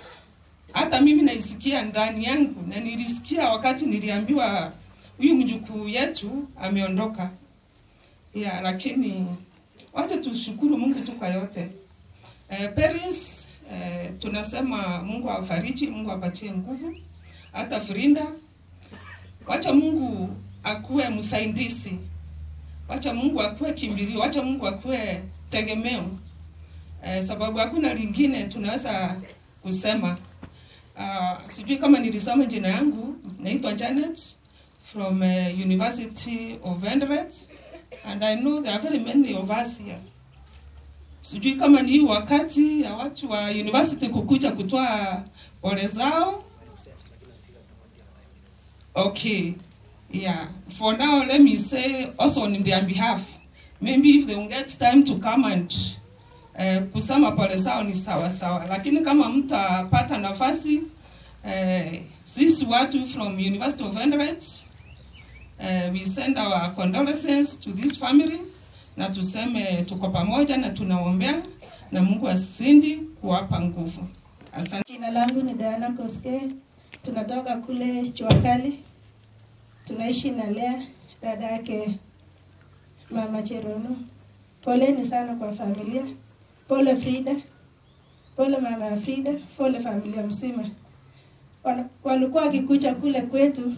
hata mimi naisikia ndani yangu. Na nilisikia wakati niliambiwa huyu mjukuu yetu ameondoka. Ya, lakini wacha tushukuru Mungu tu kwa yote. Paris, tunasema Mungu awafariji, Mungu apatie nguvu. Hata Frinda, wacha Mungu akuwe msaidizi. Wacha Mungu akuwe kimbilio, wacha Mungu akuwe tegemeo. Sababu hakuna lingine tunaweza kusema. Sijui kama nilisema jina yangu, naitwa Janet from University of Endred, and I know there are very many of us here. Sijui kama ni wakati ya watu wa university kukuja kutoa pole zao. Okay. Yeah. For now, let me say also on their behalf, maybe if they will get time to come and kusema pole zao ni sawa sawa. Lakini kama mtapata nafasi, sisi watu from University of Endred, we send our condolences to this family na tuseme tuko pamoja na tunaombea na Mungu asindi kuwapa nguvu. Asante. Jina langu ni Diana Koske. Tunatoka kule Chuakali. Tunaishi na Lea, dada yake Mama Cherono. Poleni sana kwa familia. Pole Frida. Pole Mama Frida, pole familia mzima. Walikuwa wakikuja kule kwetu.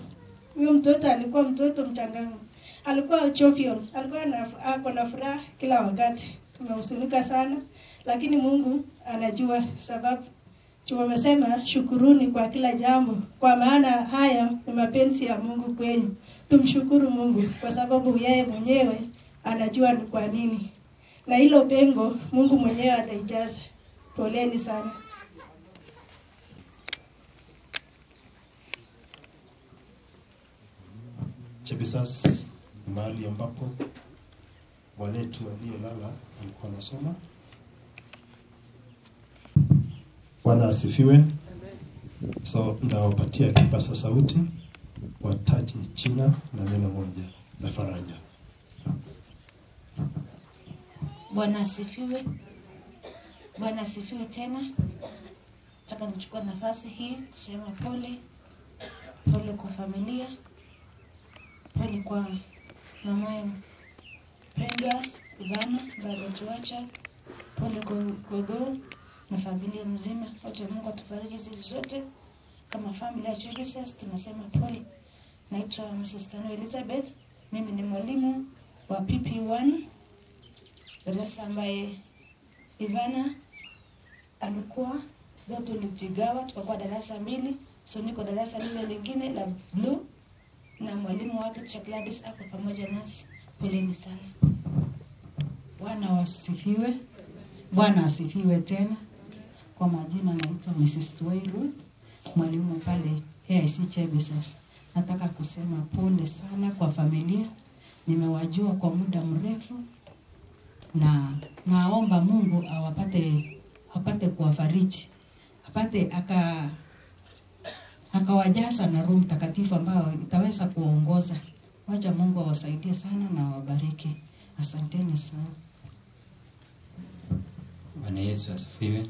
Huyo mtoto alikuwa mtoto mchangamfu. Alikuwa jovial, alikuwa ako na furaha kila wakati. Tumehuzunika sana, lakini Mungu anajua sababu. Tumesema shukuruni kwa kila jambo, kwa maana haya ni mapenzi ya Mungu kwenu. Tumshukuru Mungu kwa sababu yeye mwenyewe anajua ni kwa nini. Na hilo pengo Mungu mwenyewe ataijaza. Poleni sana. Chebisas mahali ambapo mwanetu aliyelala alikuwa anasoma. Bwana asifiwe. So ndawapatia kipasa sauti wataje jina na neno moja la faraja. Bwana asifiwe. Bwana asifiwe tena. Nataka nichukue nafasi hii kusema pole. Pole kwa familia. Pole kwa mama Brenda, Ivana, baba tuacha. Pole kwa Go na familia mzima. Wote Mungu atufariji sisi zote. Kama familia ya Jesus tunasema pole. Naitwa Mrs. Tano Elizabeth. Mimi ni mwalimu wa PP1. Darasa ambaye Ivana alikuwa zote tulijigawa tukakuwa darasa 2, so niko darasa lile lingine la blue na mwalimu wake Cha Gladys hapo pamoja nasi. Poleni sana. Bwana wasifiwe. Bwana asifiwe tena. Kwa majina naitwa Mrs. Twairu, mwalimu pale AIC Chebisas. Nataka kusema pole sana kwa familia. Nimewajua kwa muda mrefu na naomba Mungu apate kuwafariji. Apate akawajaza na Roho Mtakatifu ambao itaweza kuongoza. Wacha Mungu awasaidie sana na wabariki. Asanteni sana. Bwana Yesu asifiwe.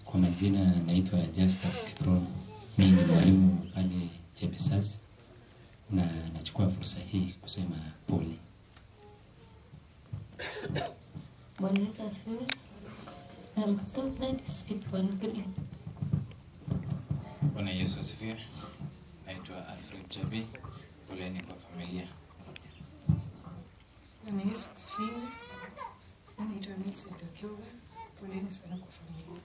Kwa majina naitwa Justus Kiprono. Mimi ni mwalimu pale Chebisas na nachukua fursa hii kusema pole. Bwana Yesu asifiwe. Bwana Yesu asifiwe. Naitwa Alfred Jabi. Poleni kwa familia. Bwana Yesu asifiwe. Naitwa Nancy Dokiwa. Poleni sana kwa familia.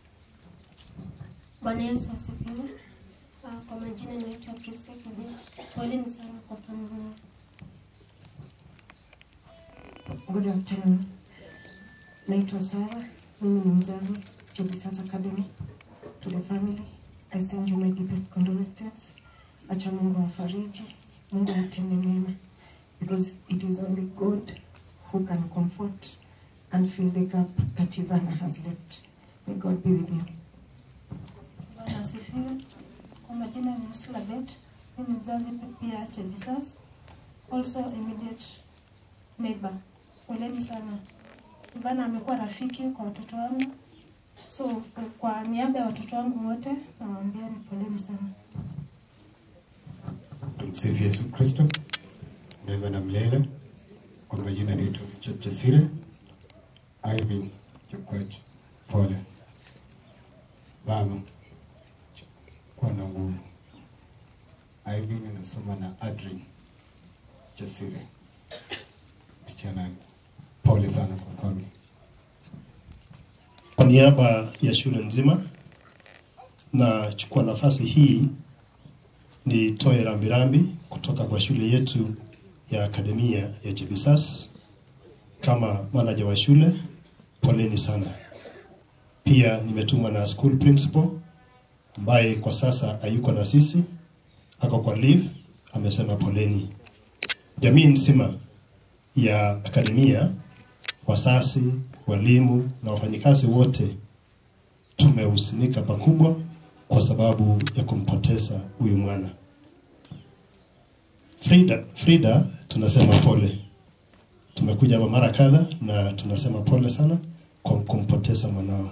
Bwana Yesu asifiwe. Kwa majina naitwa Priska Kibia. Poleni sana kwa familia. Good afternoon. Naitwa Sarah. Mimi ni mzazi Chebisas Academy. To the family, I send you my deepest condolences. Acha Mungu awafariji. Mungu atende mema. Because it is only God who can comfort and fill the gap that Ivana has left. May God be with you. Bwana asifiwe. Kwa majina ni Usula Bet. Mimi ni mzazi pia Chebisas. Also immediate neighbor. Poleni sana. Ivana amekuwa rafiki kwa watoto wangu. So kwa niaba ya watoto wangu wote nawaambia ni poleni sana. Tumsifu Yesu Kristo. Neema na milele. Kwa majina naitwa Richard Chesire. Ivan Chukwaji. Pole. Mama. Kwa na nguvu. Ivan anasoma na Adrian Chesire. Msichana. Pole sana kwa kami. Kwa niaba ya shule nzima na chukua nafasi hii nitoe rambirambi kutoka kwa shule yetu ya akademia ya Chebisas. Kama manager wa shule, poleni sana. Pia nimetumwa na school principal ambaye kwa sasa hayuko na sisi, ako kwa leave, amesema poleni. Jamii nzima ya akademia, wasasi, walimu na wafanyikazi wote tumehuzunika pakubwa kwa sababu ya kumpoteza huyu mwana. Frida tunasema pole. Tumekuja hapa mara kadha na tunasema pole sana kwa kumpoteza mwanao.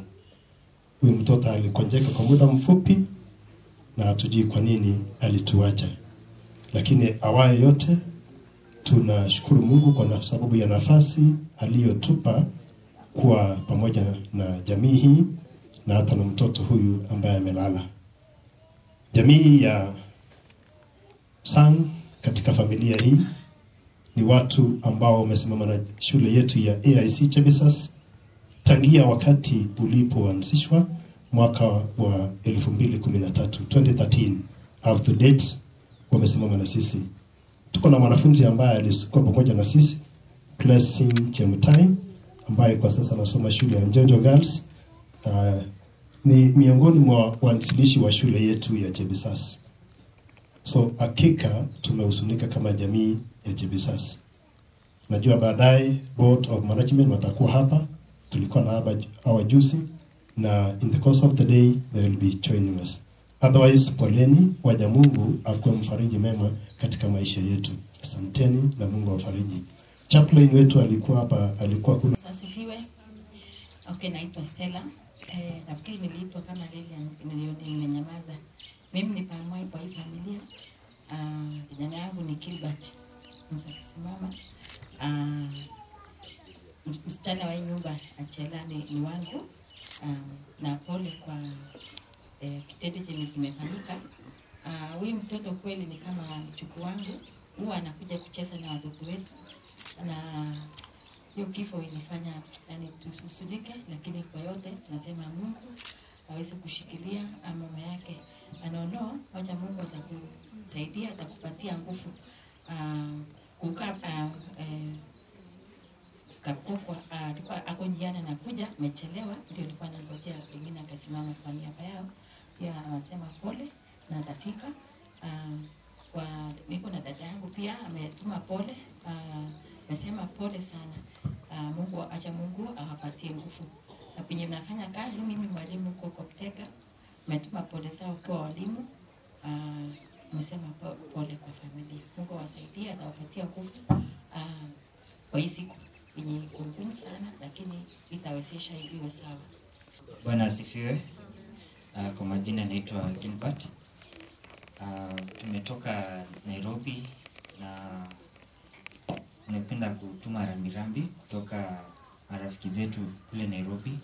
Huyu mtoto alikonjeka kwa muda mfupi na hatujui kwa nini alituacha. Lakini awaye yote tunashukuru Mungu kwa sababu ya nafasi aliyotupa kuwa pamoja na jamii hii na hata na mtoto huyu ambaye amelala. Jamii ya Sang katika familia hii ni watu ambao wamesimama na shule yetu ya AIC Chebisas tangia wakati ulipoanzishwa mwaka wa 2013 up to date, wamesimama na sisi. Tuko na mwanafunzi ambaye alikuwa pamoja na sisi, Blessing Chemutai, ambaye kwa sasa anasoma shule ya Njonjo Girls. Ni miongoni mwa waanzilishi wa shule yetu ya Chebisas. So hakika tumehuzunika kama jamii ya Chebisas. Najua baadaye board of management watakuwa hapa. Tulikuwa na hawa juzi na in the course of the day they will be joining us. Otherwise, poleni, waja Mungu akuwe mfariji mema katika maisha yetu. Asanteni na Mungu awafariji. Chaplain wetu alikuwa hapa, alikuwa kuna Asifiwe. Okay, naitwa Stella. Nafikiri niliitwa kama Lilian, nimenyamaza. Mimi ni pamwai kwa hii familia. Kijana yangu ni Gilbert. Msakisimama. Msichana wa hii nyumba Achela ni wangu. Na pole kwa kitendo chenye kimefanyika. Huyu mtoto kweli ni kama mchuku wangu. Huwa anakuja kucheza na watoto wetu. Na hiyo kifo ilifanya yani tusudike, lakini kwa yote tunasema Mungu aweze kushikilia mama yake. Anaonoa, wacha Mungu atakusaidia, atakupatia nguvu kukaa kapokwa alikuwa ako njiani na kuja amechelewa, ndio alikuwa anangojea pengine akasimama kwa niaba yao. Pia anasema pole na atafika. Kwa niko na dada yangu pia ametuma pole, amesema pole sana. Mungu acha Mungu awapatie nguvu. Na penye mnafanya kazi, mimi mwalimu kwa Kopteka, ametuma pole zao kwa walimu. Amesema pole kwa familia. Mungu awasaidie, atawapatia nguvu kwa hii siku yenye iko ngumu sana, lakini itawezesha iwe sawa. Bwana asifiwe. Kwa majina naitwa Gilbert. Tumetoka Nairobi na tunapenda kutuma rambirambi kutoka marafiki zetu kule Nairobi.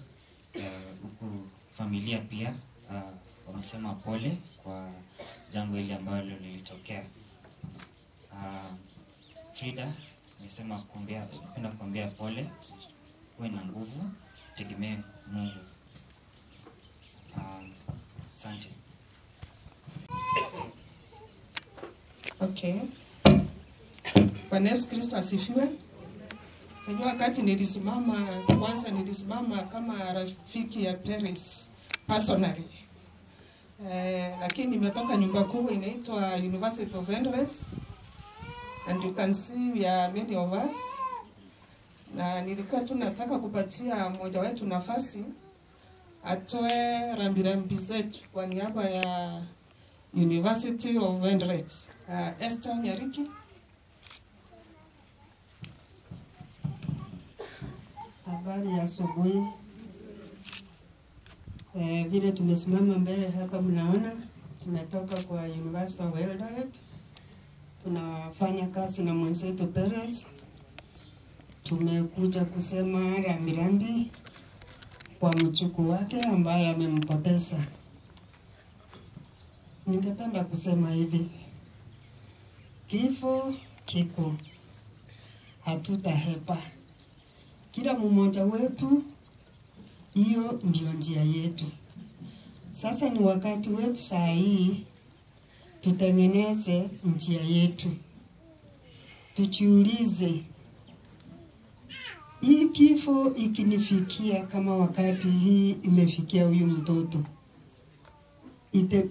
Huku familia pia wamesema pole kwa jambo hili ambalo lilitokea. Frida amesema napenda kuambia pole, uwe na nguvu, tegemee Mungu. Asante. Okay. Bwana Yesu Kristo asifiwe. Najua wakati nilisimama kama rafiki ya Paris personally. Lakini nimetoka nyumba kubwa inaitwa University of Andres. And you can see we are many of us. Na nilikuwa tunataka kupatia mmoja wetu nafasi atoe rambirambi zetu kwa niaba ya University of Andres. Esther Nyariki. Habari ya asubuhi. Vile tumesimama mbele hapa mnaona tumetoka kwa University of Eldoret. Tunafanya kazi na mwenzetu Perez. Tumekuja kusema rambirambi kwa mchuku wake ambaye amempoteza. Ningependa kusema hivi. Kifo kiko. Hatutahepa. Kila mmoja wetu, hiyo ndio njia yetu. Sasa ni wakati wetu saa hii tutengeneze njia yetu. Tujiulize, hii kifo ikinifikia kama wakati hii imefikia huyu mtoto,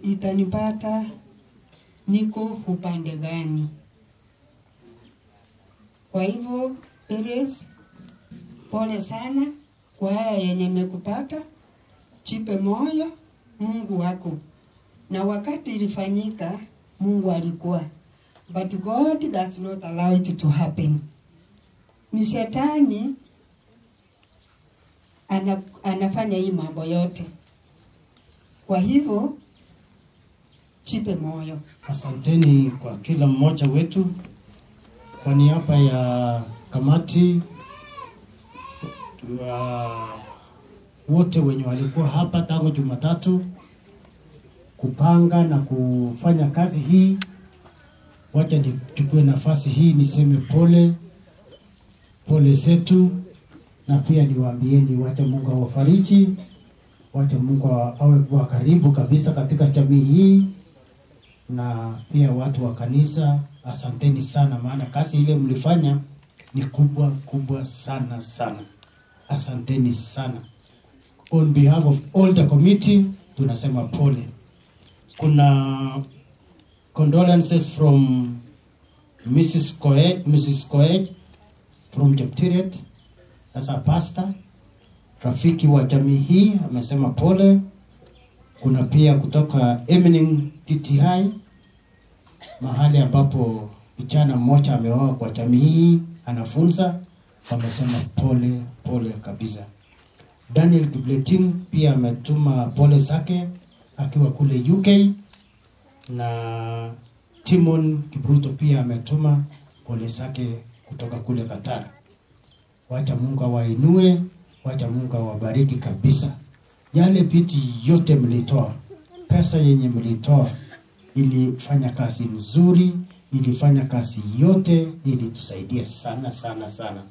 itanipata niko upande gani? Kwa hivyo, Perez, pole sana kwa haya yenye mekupata. Chipe moyo, Mungu wako. Na wakati ilifanyika, Mungu alikuwa. But God does not allow it to happen. Ni shetani anafanya hii mambo yote. Kwa hivyo, chipe moyo. Asanteni kwa kila mmoja wetu. Kwa niaba ya kamati wote wenye walikuwa hapa tangu Jumatatu kupanga na kufanya kazi hii, wacha nichukue nafasi hii niseme pole zetu, na pia niwaambieni wacha Mungu awafariji, wacha Mungu awe kwa karibu kabisa katika jamii hii, na pia watu wa kanisa, asanteni sana, maana kazi ile mlifanya ni kubwa sana. Asanteni sana. On behalf of all the committee, tunasema pole. Kuna condolences from Mrs. Koech from Cheptiret as a pastor. Rafiki wa jamii hii amesema pole. Kuna pia kutoka Evening TTI, mahali ambapo kijana mmoja ameoa kwa jamii hii, anafunza, wamesema pole pole kabisa. Daniel Kibletin pia ametuma pole zake akiwa kule UK, na Timon Kibruto pia ametuma pole zake kutoka kule Qatar. Wacha Mungu awainue, wacha Mungu awabariki kabisa. Yale vitu yote mlitoa, pesa yenye mlitoa, ilifanya kazi nzuri, ilifanya kazi yote, ili tusaidie sana sana sana.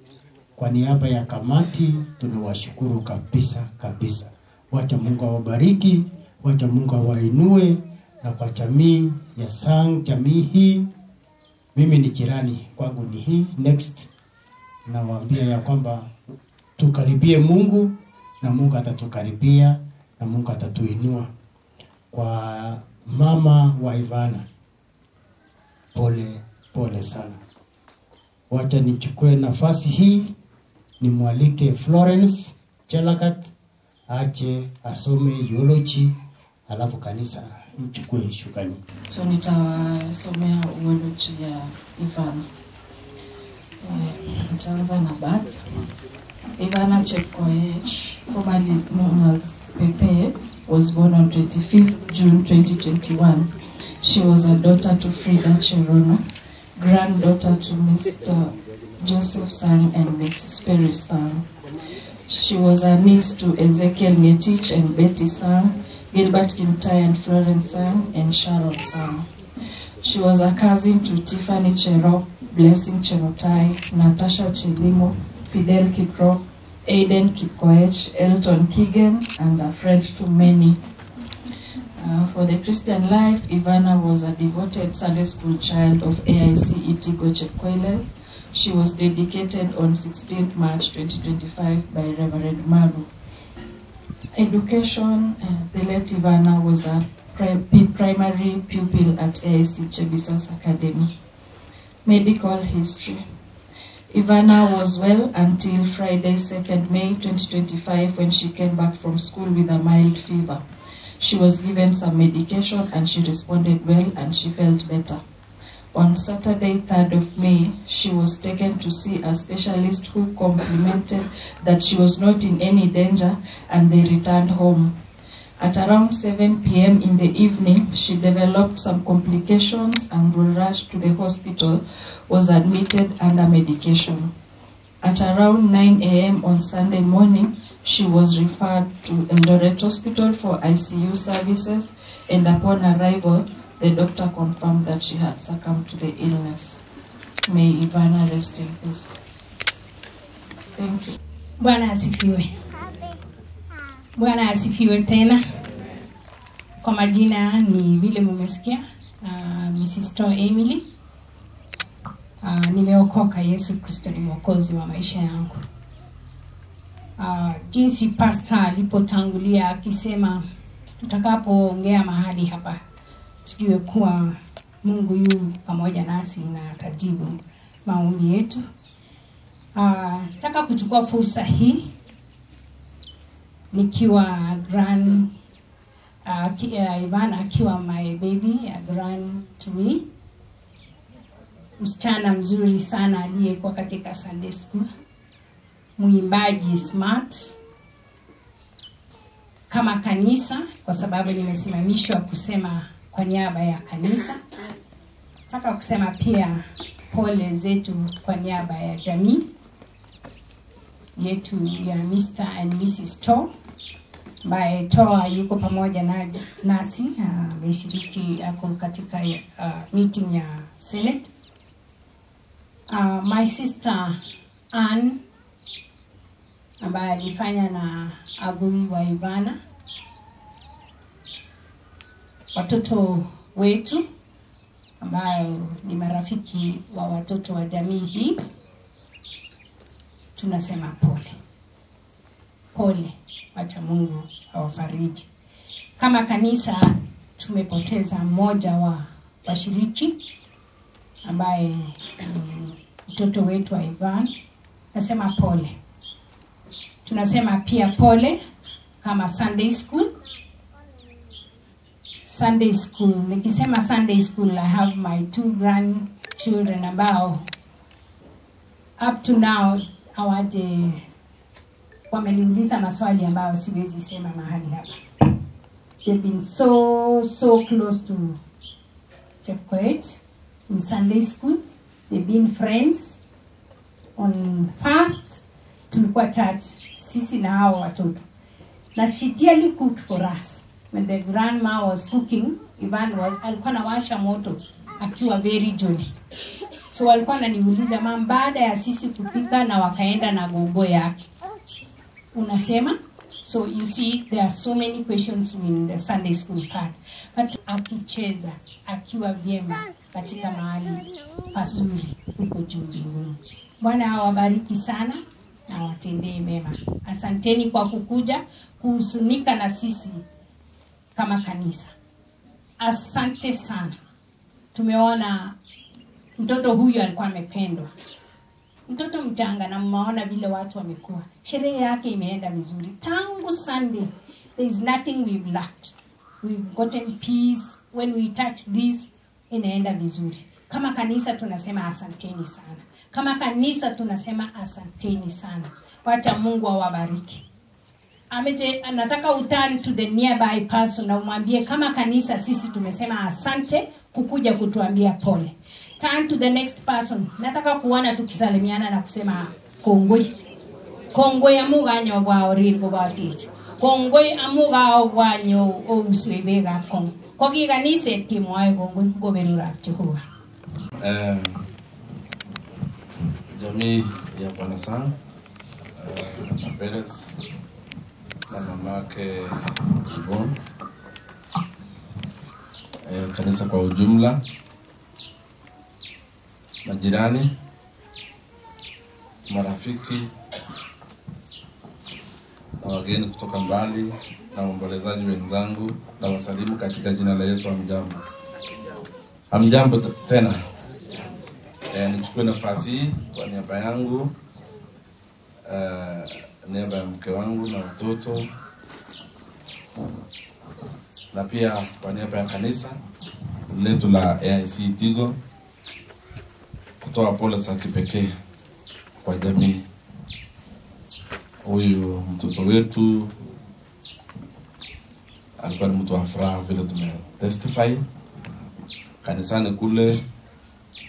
Kwa niaba ya kamati tunawashukuru kabisa kabisa. Wacha Mungu awabariki, wacha Mungu awainue, na kwa jamii ya Sang, jamii hii, mimi ni jirani, kwangu ni hii next. Nawaambia ya kwamba tukaribie Mungu, na Mungu atatukaribia, na Mungu atatuinua. Kwa mama wa Ivana, pole pole sana. Wacha nichukue nafasi hii nimwalike Florence Chelagat aje asome eulogy, alafu kanisa mchukue shukani. So nitawasomea eulogy ya Ivana. Nitaanza na birth. Ivana Chepkoech, formerly known as Pepe, was born on 25th June 2021. She was a daughter to Frida Cherono, granddaughter to Mr. Joseph Sang and Mrs. Perry Sang. She was a niece to Ezekiel Ngetich and Betty Sang, Gilbert Kimtai and Florence Sang, and Sharon Sang. She was a cousin to Tiffany Cherop, Blessing Cherotai, Natasha Chelimo, Fidel Kiprop, Aiden Kipkoech, Elton Kigen, and a friend to many. For the Christian life, Ivana was a devoted Sunday school child of AIC Itigo Chepkoilel. She was dedicated on 16th March 2025 by Reverend Maru. Education, the late Ivana was a primary pupil at AIC Chebisas Academy. Medical history. Ivana was well until Friday, 2nd May 2025, when she came back from school with a mild fever. She was given some medication and she responded well and she felt better. On Saturday, 3rd of May, she was taken to see a specialist who complimented that she was not in any danger, and they returned home. At around 7 p.m. in the evening, she developed some complications and was rushed to the hospital, was admitted under medication. At around 9 a.m. on Sunday morning, she was referred to Eldoret Hospital for ICU services, and upon arrival, the doctor confirmed that she had succumbed to the illness. May Ivana rest in peace. Thank you. Bwana asifiwe. Bwana asifiwe tena. Kwa majina ni vile mmesikia, Mrs. To Emily. Nimeokoka, Yesu Kristo ni mwokozi wa maisha yangu. Jinsi pastor alipotangulia akisema tutakapoongea mahali hapa tujue kuwa Mungu yu pamoja nasi na atajibu maombi yetu. Nataka kuchukua fursa hii nikiwa Ivana akiwa my baby, a grand to me. Msichana mzuri sana aliyekuwa katika Sunday school. Muimbaji smart. Kama kanisa, kwa sababu nimesimamishwa kusema kwa niaba ya kanisa, nataka kusema pia pole zetu kwa niaba ya jamii yetu ya Mr. and Mrs. To, ambaye Toa yuko pamoja nasi, ameshiriki ako katika meeting ya Senate. My sister Ann, ambaye alifanya na Agui wa Ivana. Watoto wetu ambayo ni marafiki wa watoto wa jamii hii, tunasema pole. Pole, wacha Mungu awafariji. Kama kanisa tumepoteza mmoja wa washiriki ambaye ni mtoto wetu wa Ivan. Nasema pole. Tunasema pia pole kama Sunday school Sunday school. Nikisema Sunday school, I have my 2 grandchildren ambao up to now hawaje wameniuliza maswali ambayo siwezi sema mahali hapa. They've been so close to Chepkoech in Sunday school. They've been friends. On first tulikuwa church sisi na hao watoto. Na she dearly cooked for us. When the grandma was cooking, Ivan alikuwa anawasha moto akiwa very jolly. So walikuwa ananiuliza, mama, baada ya sisi kupika na wakaenda na gogo yake, unasema? So you see, there are so many questions in the Sunday school part. But akicheza, akiwa vyema katika mahali pazuri huko juu mbinguni. Bwana awabariki sana na watendee mema. Asanteni kwa kukuja kuhusunika na sisi kama kanisa. Asante sana. Tumeona mtoto huyu alikuwa amependwa. Mtoto mchanga na mmaona vile watu wamekuwa. Sherehe yake imeenda vizuri. Tangu Sunday, there is nothing we've lacked. We've gotten peace. When we touch this, inaenda vizuri. Kama kanisa tunasema asanteni sana. Kama kanisa tunasema asanteni sana. Wacha Mungu awabariki. Anataka uturn to the nearby person na umwambie kama kanisa sisi tumesema asante kukuja kutuambia pole. Turn to the next person. Nataka kuona tukisalimiana na kusema kongoi. Kongoi amuganyo bwa oriko bwa teach. Kongoi amuga obwanyo obuswebega kong. Kogi kanisa kimwae kongoi goberura Jehova. Jamii ya Bwana sana. Na Perez na mamake Yvonne. Kanisa kwa ujumla, majirani, marafiki, na wageni kutoka mbali, na waombolezaji wenzangu, na wasalimu katika jina la Yesu. Hamjambo. Hamjambo tena. Nichukue nafasi hii kwa niaba yangu, niaba ya mke wangu na watoto, na pia kwa niaba ya kanisa letu la AIC Tigo, kutoa pole za kipekee kwa jamii. Huyu mtoto wetu alikuwa ni mtu wa furaha vile tumetestify kanisani kule.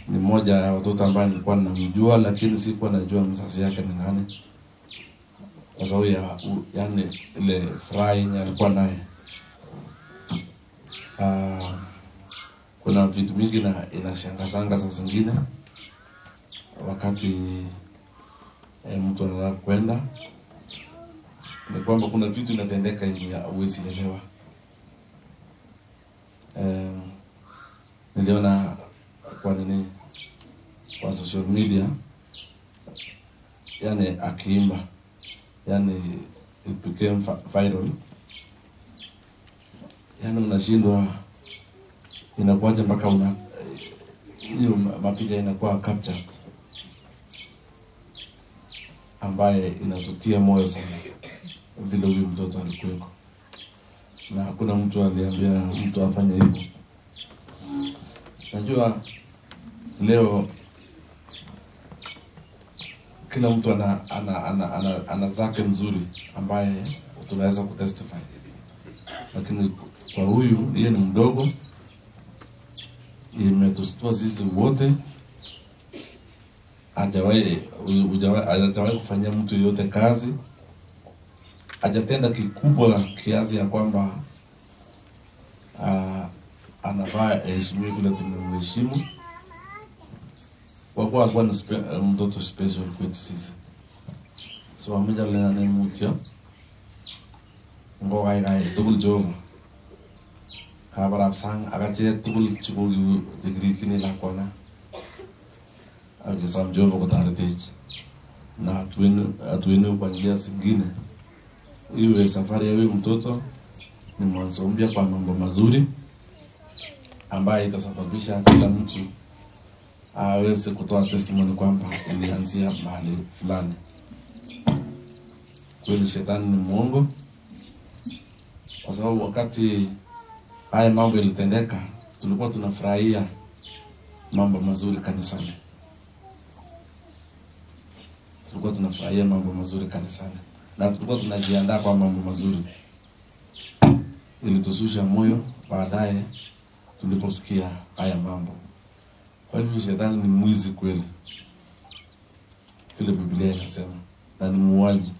Ni mmoja ya watoto ambao nilikuwa namjua, lakini sikuwa najua mzazi yake ni nani. Kwa sababu yani ile furaha yenye alikuwa naye. Kuna vitu mingi na inashangazanga saa zingine wakati mtu anataka kwenda, ni kwamba kuna vitu inatendeka hivi huwezi elewa. Niliona kwa social media, yani akiimba, yani it became viral. Yani unashindwa inakuwaje mpaka hiyo mapicha inakuwa capture, ambaye inatutia moyo sana vile huyu mtoto alikuweko, na hakuna mtu aliambia mtu afanye hivyo. Najua leo kila mtu ana zake mzuri ambaye tunaweza kutestify, lakini kwa huyu yeye ni mdogo, imetustua sisi wote. Hajawahi kufanyia mtu yote kazi, hajatenda kikubwa kiasi ya kwamba anafaa heshimiwe vile tumemheshimu, kwa kuwa alikuwa ni mtoto special kwetu sisi. So ameja lena na mutio ngo gai tugul Jehova kabara sang agache tugul chibu degree kini la kona agisam Jehova kotaretech na atuene kwa njia zingine. Iwe safari ya huyu mtoto ni mwanzo mpya kwa mambo mazuri ambaye itasababisha kila mtu aweze kutoa testimony kwamba ilianzia mahali fulani. Kweli shetani ni mwongo, kwa sababu wakati haya mambo yalitendeka, tulikuwa tunafurahia mambo mazuri kanisani. Tulikuwa tunafurahia mambo mazuri kanisani. Na tulikuwa tunajiandaa kwa mambo mazuri. Ilitushusha moyo baadaye tuliposikia haya mambo. Kwa hivyo shetani ni mwizi kweli. Vile Biblia inasema, na ni muuaji.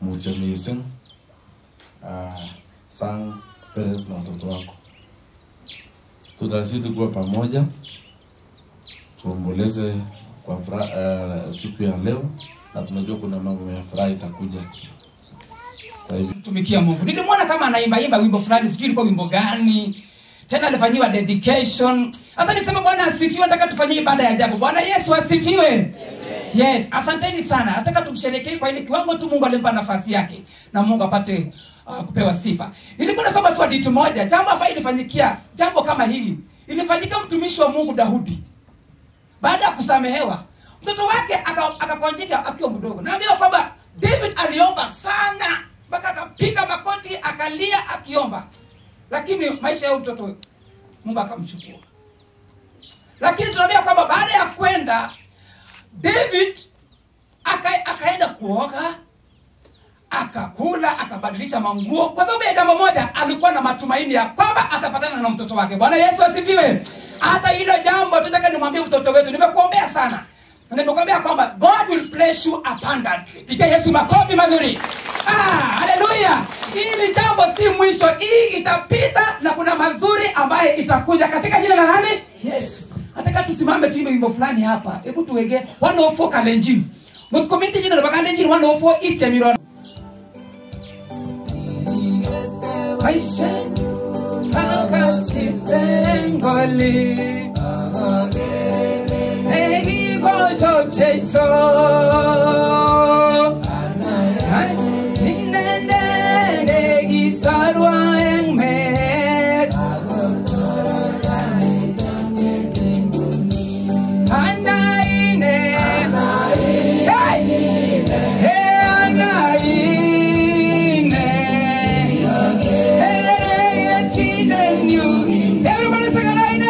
Mujamisi sang Perez na watoto wako. Tutazidi kuwa pamoja, tuomboleze kwa siku ya leo, na tunajua kuna mambo ya furaha itakuja. Tumikia Mungu. Nilimwona kama anaimba wimbo fulani, sijui ilikuwa wimbo gani. Tena alifanyiwa dedication. Sasa nisema Bwana asifiwe, nataka tufanye ibada ya ajabu. Bwana Yesu asifiwe. Amen. Yes, asanteni sana. Nataka tumsherekee kwa ile kiwango tu Mungu alimpa nafasi yake na Mungu apate kupewa sifa. Nilikuwa nasoma tu hadithi moja, jambo ambalo ilifanyikia, jambo kama hili. Ilifanyika mtumishi wa Mungu Daudi. Baada ya kusamehewa, mtoto wake akakonjeka akiwa mdogo. Naambiwa kwamba David aliomba sana, mpaka akapiga makoti, akalia akiomba. Lakini maisha ya mtoto Mungu akamchukua. Lakini tunaambia kwamba baada ya kwenda David akaenda kuoga, akakula, akabadilisha manguo kwa sababu ya jambo moja, alikuwa na matumaini ya kwamba atapatana na mtoto wake. Bwana Yesu asifiwe. Hata hilo jambo tunataka nimwambie mtoto wetu, nimekuombea sana. Na nimekuambia kwamba God will bless you abundantly. Piga Yesu makofi mazuri. Haleluya. Hili jambo si mwisho, hii itapita na kuna mazuri ambaye itakuja katika jina la nani? Yesu. Nataka tusimame tuimbe wimbo fulani hapa. Hebu tuwege 104 Kalenjin. Mkomiti jina la Kalenjin 104 iche mirona. Aisha akasitengoli Egi bojo Jesu Ninende egi sarwa engmet Anaine Everybody sing Anaine.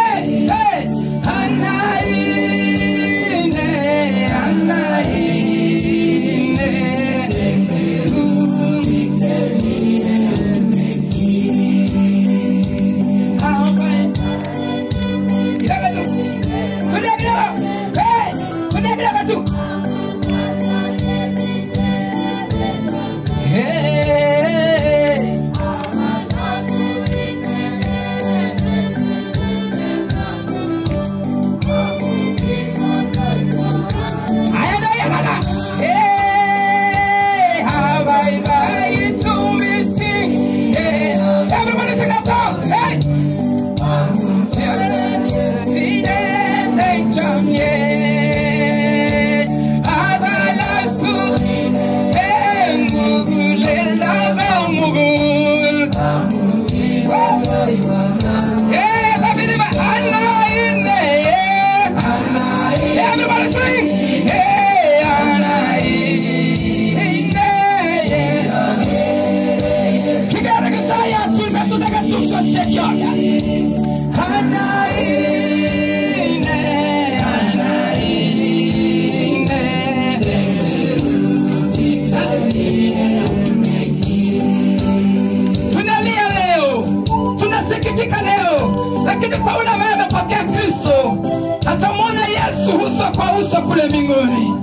Lakini kwa ule ambaye amepokea Kristo atamwona Yesu uso kwa uso kule mbinguni.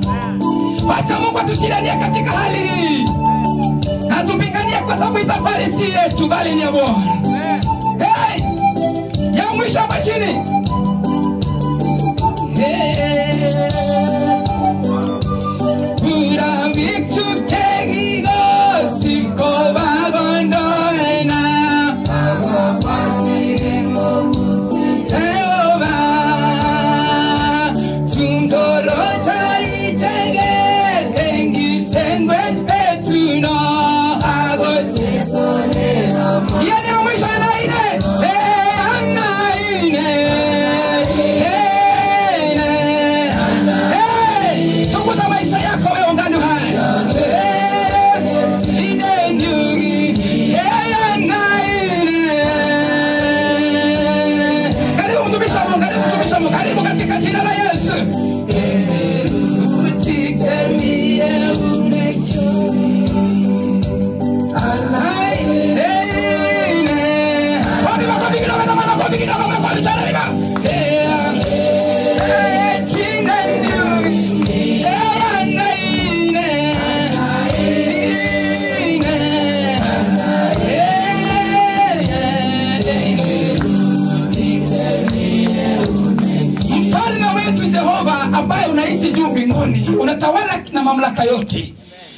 Wacha Mungu atushindanie katika hali hii. Atupiganie kwa sababu hii safari si yetu bali ni ya Bwana. Hey! Ya mwisho hapa chini. Pura victu kegi siko bagondoena. kiti juu mbinguni, unatawala na mamlaka yote.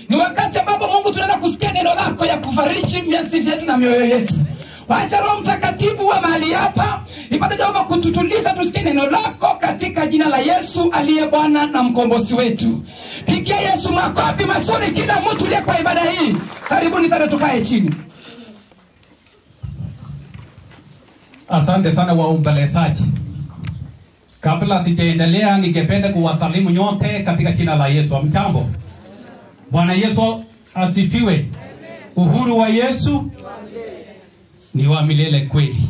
Ni wakati ambapo Mungu tunaenda kusikia neno lako ya kufariji miasi yetu na mioyo yetu. Wacha Roho Mtakatifu wa mahali hapa ipate Jehova kututuliza, tusikie neno lako katika jina la Yesu aliye Bwana na mkombozi wetu. Pigia Yesu makofi mazuri kila mtu aliye kwa ibada hii. Karibuni sana, tukae chini. Asante sana waombolezaji. Kabla sijaendelea, ningependa kuwasalimu nyote katika jina la Yesu. Mtambo. Bwana Yesu asifiwe. Uhuru wa Yesu ni wa milele kweli.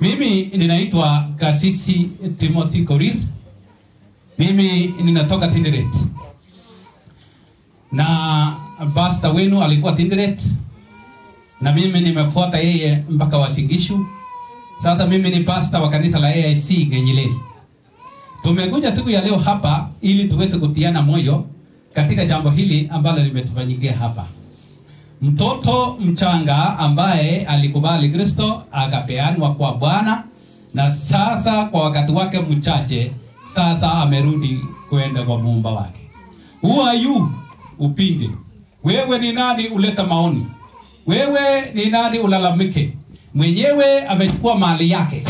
Mimi ninaitwa Kasisi Timothy Korir. Mimi ninatoka Tinderet. Na pastor wenu alikuwa Tinderet. Na mimi nimefuata yeye mpaka Wasingishu. Sasa mimi ni pastor wa kanisa la AIC Ngenyileli. Tumekuja siku ya leo hapa ili tuweze kutiana moyo katika jambo hili ambalo limetufanyikia hapa. Mtoto mchanga ambaye alikubali Kristo akapeanwa kwa Bwana, na sasa kwa wakati wake mchache sasa amerudi kwenda kwa Muumba wake. Who are you upinge? Wewe ni nani uleta maoni? Wewe ni nani ulalamike? Mwenyewe amechukua mali yake,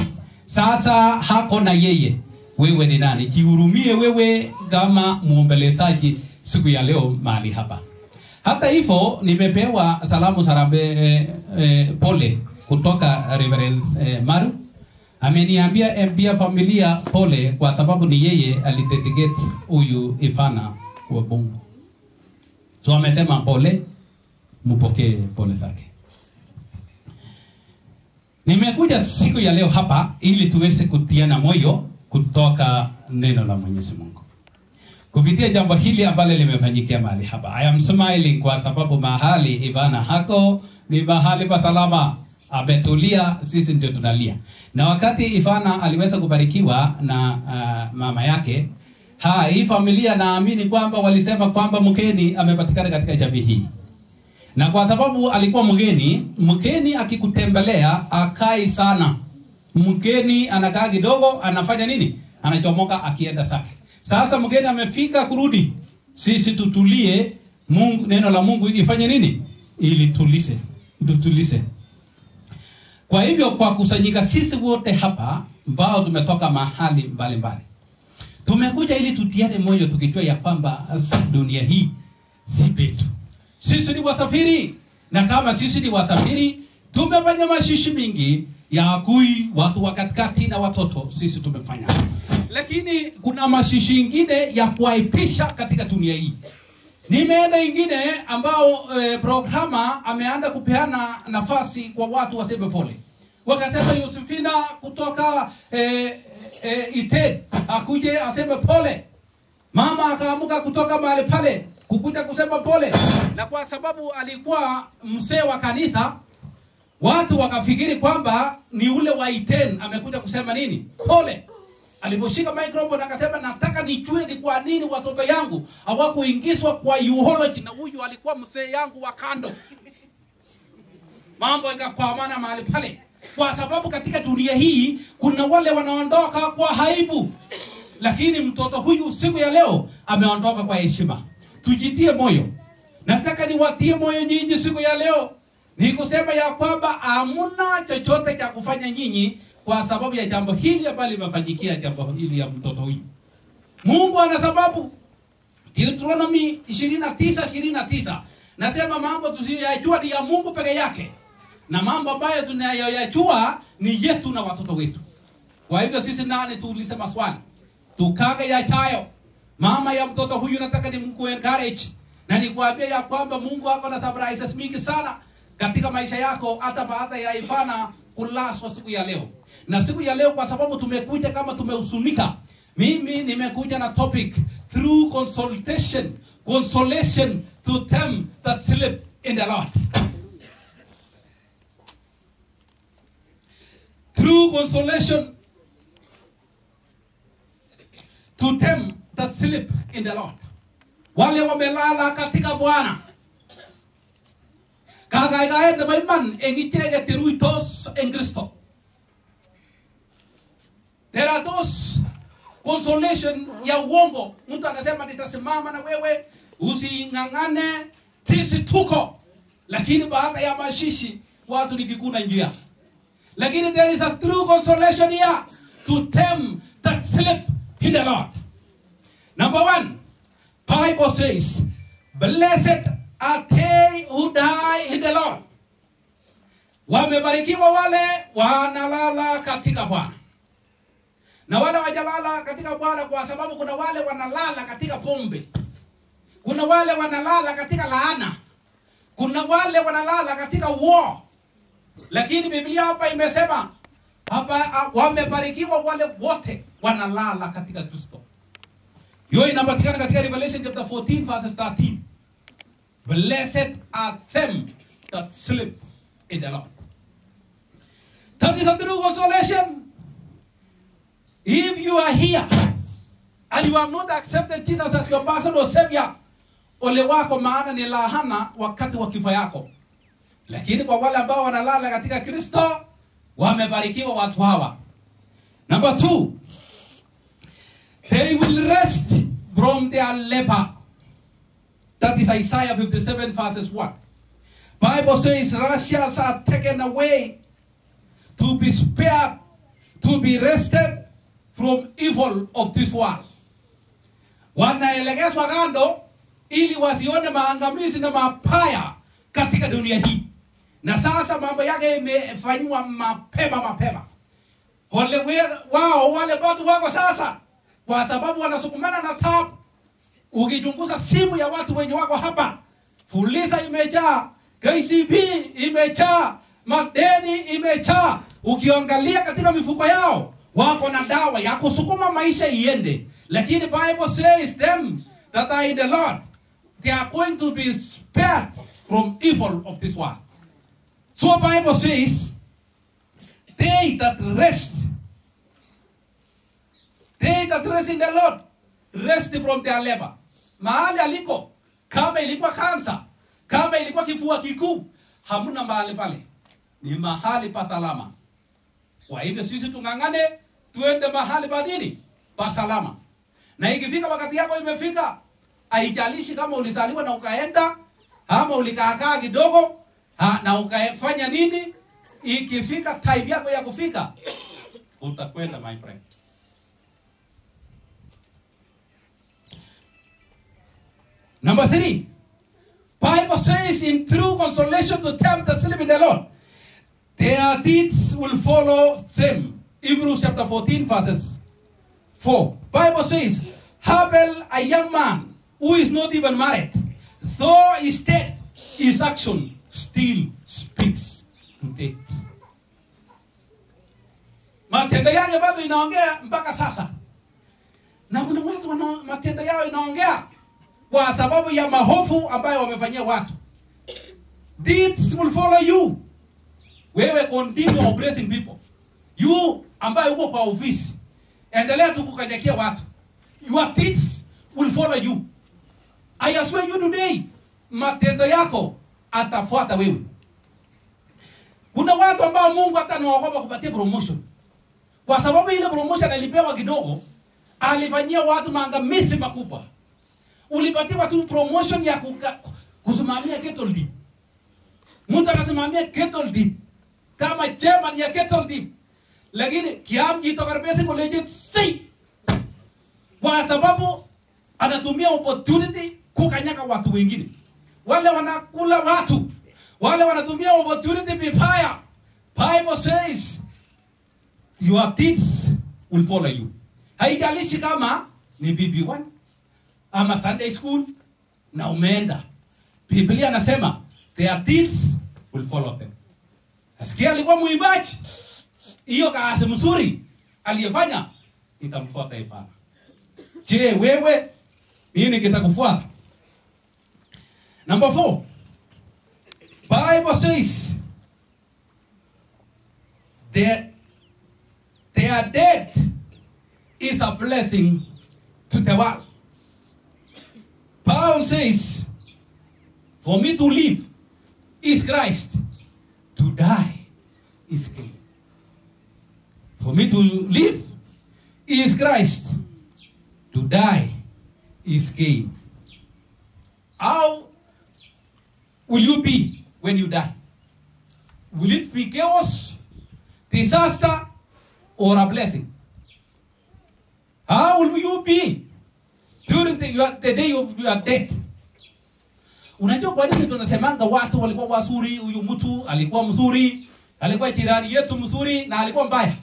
sasa hako na yeye. Wewe ni nani? Jihurumie wewe kama muombelezaji siku ya leo mahali hapa. Hata hivyo nimepewa salamu sarambe pole kutoka Reverend Maru. Ameniambia familia pole kwa sababu ni yeye alidedicate huyu Ifana kwa Mungu. So amesema pole, mpokee pole zake. Nimekuja siku ya leo hapa ili tuweze kutiana moyo kutoka neno la Mwenyezi Mungu. Kupitia jambo hili ambalo limefanyikia mahali hapa. I am smiling kwa sababu mahali Ivana hako ni mahali pa salama. Ametulia, sisi ndio tunalia. Na wakati Ivana aliweza kubarikiwa na mama yake, hii familia naamini kwamba walisema kwamba mgeni amepatikana katika jamii hii. Na kwa sababu alikuwa mgeni akikutembelea akai sana. Mgeni anakaa kidogo, anafanya nini? Anachomoka akienda zake. Sasa mgeni amefika kurudi. Sisi tutulie, Mungu, neno la Mungu ifanye nini? Ili tutulise. Kwa hivyo kwa kusanyika sisi wote hapa ambao tumetoka mahali mbalimbali. Tumekuja ili tutiane moyo tukijua ya kwamba dunia hii si petu. Sisi ni wasafiri, na kama sisi ni wasafiri, tumefanya mashishi mingi ya kui watu wa katikati na watoto, sisi tumefanya. Lakini kuna mashishi ingine ya kuaipisha katika dunia hii. Nimeenda ingine ambao programa ameanda kupeana nafasi kwa watu waseme pole. Wakasema Yusufina kutoka Iten akuje aseme pole. Mama akaamuka kutoka mahali pale kukuja kusema pole. Na kwa sababu alikuwa mzee wa kanisa, watu wakafikiri kwamba ni ule wa Iten amekuja kusema nini? Pole. Aliposhika microphone akasema nataka nijue ni kwa nini watoto yangu hawakuingizwa kwa eulogy, na huyu alikuwa mzee yangu wa kando. Mambo yakakwamana mahali pale. Kwa sababu katika dunia hii kuna wale wanaondoka kwa haibu. Lakini mtoto huyu siku ya leo ameondoka kwa heshima. Tujitie moyo. Nataka niwatie moyo nyinyi siku ya leo. Ni kusema ya kwamba hamuna chochote cha kufanya nyinyi kwa sababu ya jambo hili ambalo limefanyikia jambo hili ya mtoto huyu. Mungu ana sababu. Deuteronomy 29:29 nasema mambo tusiyoyajua ni ya Mungu peke yake, na mambo ambayo tunayoyajua ni yetu na watoto wetu. Kwa hivyo sisi nani tuulize maswali, tukage yajayo. Mama ya mtoto huyu nataka ni Mungu encourage, na nikuambia ya kwamba Mungu ako na surprises mingi sana katika maisha yako, hata baada ya Ivana kulaswa siku ya leo. Na siku ya leo kwa sababu tumekuja kama tumehusunika, mimi nimekuja na topic through consolation to them that sleep in the Lord. Through consolation to them that sleep in the Lord. Wale wamelala katika Bwana. Kagaigae na maiman engichege tiruitos en Kristo. There are those consolation ya uongo. Mtu anasema nitasimama na wewe, using'ang'ane, sisi tuko. Lakini baada ya mashishi watu ni kikuna njia. Lakini there is a true consolation here to them that sleep in the Lord. Number one, Bible says, blessed are they who die in the Lord. Wamebarikiwa wale wanalala katika Bwana. Na wale wajalala katika Bwana kwa sababu kuna wale wanalala katika pombe. Kuna wale wanalala katika laana. Kuna wale wanalala katika war. Lakini Biblia hapa imesema hapa wamebarikiwa wale wote wanalala katika Kristo. Hiyo inapatikana katika Revelation chapter 14 verses 13. Blessed are them that sleep in the Lord. That is a true consolation. If you are here and you have not accepted Jesus as your personal savior, ole wako, maana ni lahana wakati wa kifo yako. Lakini kwa wale ambao wanalala katika Kristo, wamebarikiwa watu hawa. Number 2, they will rest from their labor. That is Isaiah 57 verses 1. Bible says, righteous are taken away to be spared, to be rested from evil of this world. Wanaelekezwa kando ili wasione maangamizi na mapaya katika dunia hii. Na sasa mambo yake imefanywa mapema. Ole wao wale watu wako sasa, kwa sababu wanasukumana na tabu. Ukichunguza simu ya watu wenye wako hapa, Fuliza imejaa, KCB imejaa, madeni imejaa. Ukiangalia katika mifuko yao, wako na dawa ya kusukuma maisha iende. Lakini Bible says them that are in the Lord, they are going to be spared from evil of this world. So Bible says, they that rest in the Lord, rest from their labor. Mahali aliko, kama ilikuwa kansa, kama ilikuwa kifua kikuu, hamuna mahali pale. Ni mahali pa salama. Kwa hivyo sisi tung'ang'ane, tuende mahali pa nini? Pa salama. Na ikifika wakati yako imefika, haijalishi kama ulizaliwa na ukaenda, ama ulikaakaa kidogo, na ukafanya nini, ikifika time yako ya kufika, utakwenda my friend. Number 3, Bible says in true consolation to them that sleep in the Lord, their deeds will follow them. Hebrews chapter 14 verses 4. Bible says, Abel, a young man who is not even married, though he is dead, his action still speaks to death. Matendo yake bado inaongea mpaka sasa. Na kuna watu matendo yao inaongea kwa sababu ya mahofu ambayo wamefanyia watu. Deeds will follow you. Wewe continue oppressing people. You ambaye uko kwa ofisi, endelea tu kukanyakia watu. Your deeds will follow you. I swear you today, matendo yako atafuata wewe. Kuna watu ambao Mungu atanaogopa kupatia promotion. Kwa sababu ile promotion alipewa kidogo, alifanyia watu maangamizi makubwa. Ulipatiwa tu promotion ya kusimamia kettle deep. Mtu anasimamia kettle deep kama chairman ya kettle deep. Lakini kiamji tokaribesi college si. Kwa sababu anatumia opportunity kukanyaka watu wengine. Wale wanakula watu. Wale wanatumia opportunity vibaya. Bible says your deeds will follow you. Haijalishi kama ni BB1 ama Sunday school na umeenda. Biblia anasema their deeds will follow them. Asikia alikuwa muimbaji, hiyo kazi mzuri aliyefanya itamfuata ifana. Je, wewe nini kitakufuata? Number 4, Bible says their death is a blessing to the world. Paul says, for me to live is Christ, to die is gain. For me to live is Christ, To die is gain. How will you be when you die? Will it be chaos, disaster, or a blessing? How will you be during the day of your death? Unajua kwa nini tunasemanga watu walikuwa wazuri, huyu mtu alikuwa mzuri, alikuwa jirani yetu mzuri na alikuwa mbaya?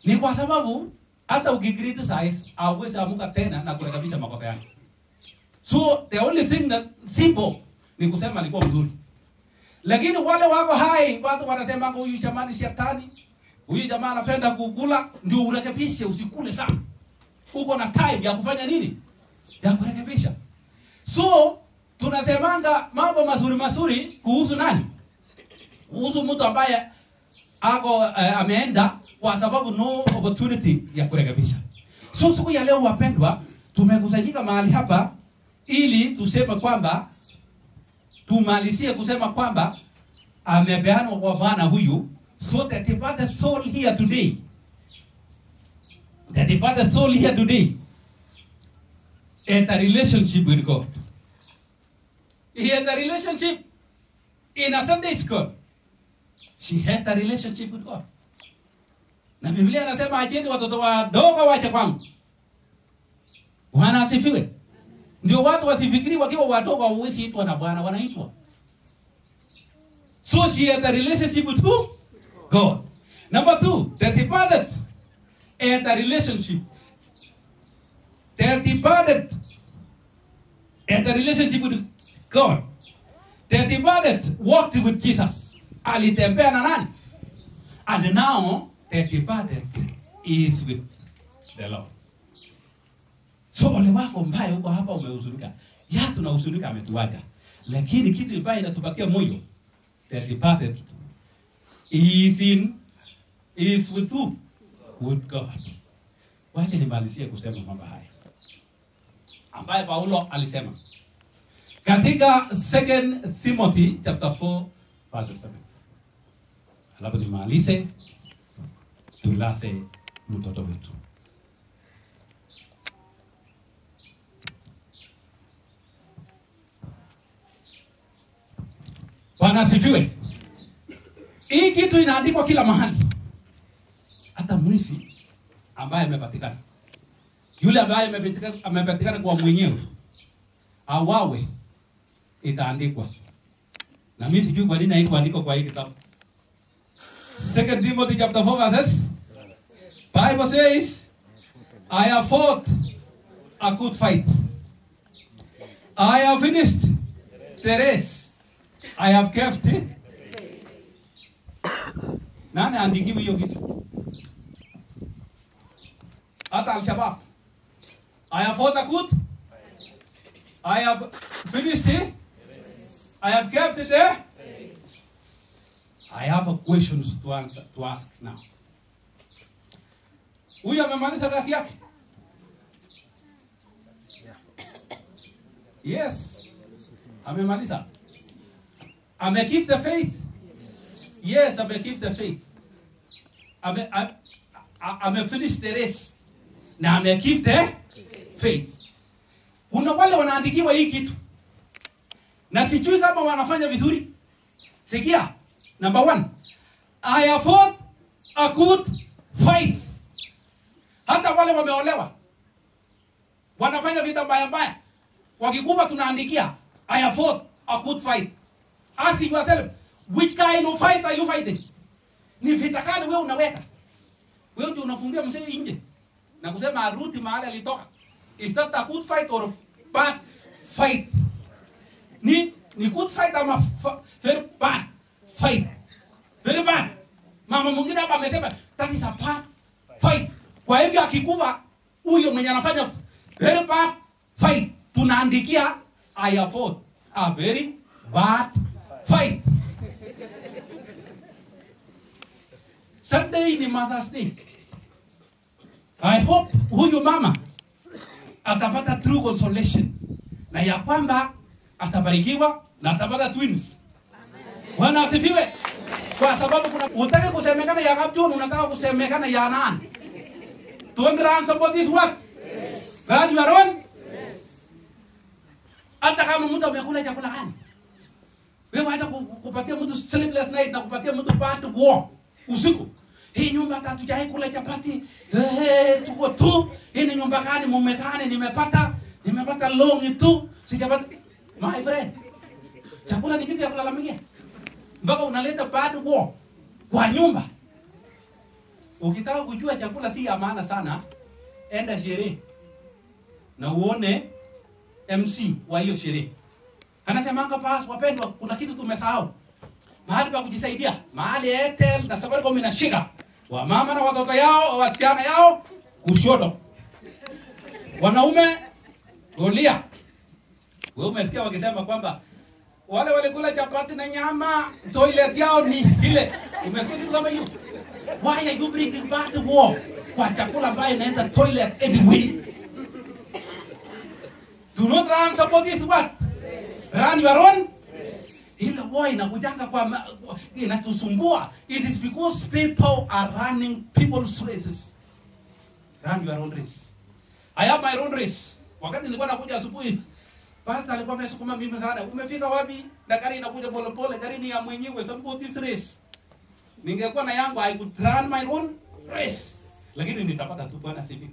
Ni kwa sababu hata ukicriticize hauwezi amuka tena na kurekebisha makosa yake. So the only thing that simple ni kusema alikuwa mzuri. Lakini wale wako hai, watu wanasema huyu jamaa ni shetani, huyu jamaa anapenda kukula, ndio urekebishe, usikule sana. Uko na time ya kufanya nini? Ya kurekebisha. So tunasemanga mambo mazuri kuhusu nani? Kuhusu mtu ambaye ako ameenda kwa sababu no opportunity ya kurekebisha. So siku ya leo wapendwa, tumekusanyika mahali hapa ili tuseme kwamba tumalizie kusema kwamba amepeanwa kwa Bwana huyu, so that the departed soul here today, the departed soul here today had a relationship with God. He had a relationship in a Sunday school. She had a relationship with God. Na Biblia inasema acheni watoto wadogo wache kwangu. Bwana asifiwe. Ndio watu wasifikiri wakiwa wadogo hawawezi itwa na Bwana, wanaitwa. So she had a relationship with who? God. Number 2, the departed had a relationship. The departed had a relationship with God. The departed walked with Jesus. Alitembea na nani? And now the departed is with the Lord. So ole wako mbaya uko hapa umehuzunika. Ya tunahuzunika ametuacha. Lakini kitu mbaya inatupatia moyo. The departed is with who? With God. Wacha nimalizie kusema mambo haya ambaye Paulo alisema katika 2 Timothy chapter 4 verse 7. Alafu nimalize tulase mtoto wetu. Bwana asifiwe. Hii kitu inaandikwa kila mahali. Hata mwizi ambaye amepatikana, yule ambaye amepatikana kwa mwenyewe awawe, itaandikwa. Na mimi sijui kwa nini haikuandikwa kwa hii kitabu. 2 Timothy chapter 4 verses. Bible says, I have fought a good fight. I have finished the race. I have kept it. Nani andikiwi hiyo kitu? Hata Al-Shabaab. I have fought a good. I have finished it. I have kept it there. I have a questions to ask now. Huyu amemaliza kazi yake? Yes. Amemaliza. Ame keep the faith? Yes, ame keep the faith. Ame finish the race. Na ame keep the faith. Kuna wale wanaandikiwa hii kitu. Na sijui kama wanafanya vizuri. Sikia. Number 1. I have fought a good fight. Hata wale wameolewa wanafanya vita mbaya. Wakikupa tunaandikia I have fought a good fight. Ask yourself, which kind of fight are you fighting? Ni vita gani wewe unaweka? Wewe ndio unafungia mzee nje na kusema arudi mahali alitoka. Is that a good fight or a bad fight? Ni good fight ama very bad fight? Very bad. Mama mwingine hapa amesema that is a bad fight. Kwa hivyo akikufa huyo mwenye anafanya very bad fight, tunaandikia I have fought a very bad fight. Sunday ni Mother's Day. I hope huyu mama atapata true consolation na ya kwamba atabarikiwa na atapata twins. Bwana asifiwe. Kwa sababu kuna unataka kusemekana ya Gabjon, unataka kusemekana ya nani? To answer what is what? Run your own. Hata kama mtu amekula chakula gani. Wewe wacha kupatia mtu sleepless night na kupatia mtu bad war usiku. Hii nyumba hatujai kula chapati. Tuko tu. Hii ni nyumba gani mumekane nimepata long tu. Sijapata. My friend. Chakula ni kitu ya kulalamikia. Mpaka unaleta bad war kwa nyumba. Ukitaka kujua chakula si ya maana sana, enda sherehe na uone MC wa hiyo sherehe. Anasemanga pas wapendwa, kuna kitu tumesahau. Mahali pa kujisaidia, mahali Airtel na Safaricom inashika. Wamama na watoto yao, wasichana yao kushoto. Wanaume kulia. Wewe umesikia wakisema kwamba wale walikula chapati na nyama, toilet yao ni ile. Umesikia kitu kama hiyo? Why are you bringing back the war? Kwa chakula ambayo inaenda toilet anyway. Do not run support this what? Run your own. Ile war inakujanga kwa inatusumbua. It is because people are running people's races. Run your own race. I have my own race. Wakati nilikuwa nakuja asubuhi, pastor alikuwa amesukuma mimi sana. Umefika wapi? Na gari inakuja pole pole, gari ni ya mwenyewe, support this race. Ningekuwa na yangu, I could run my own race. Lakini nitapata tu bwana sipi.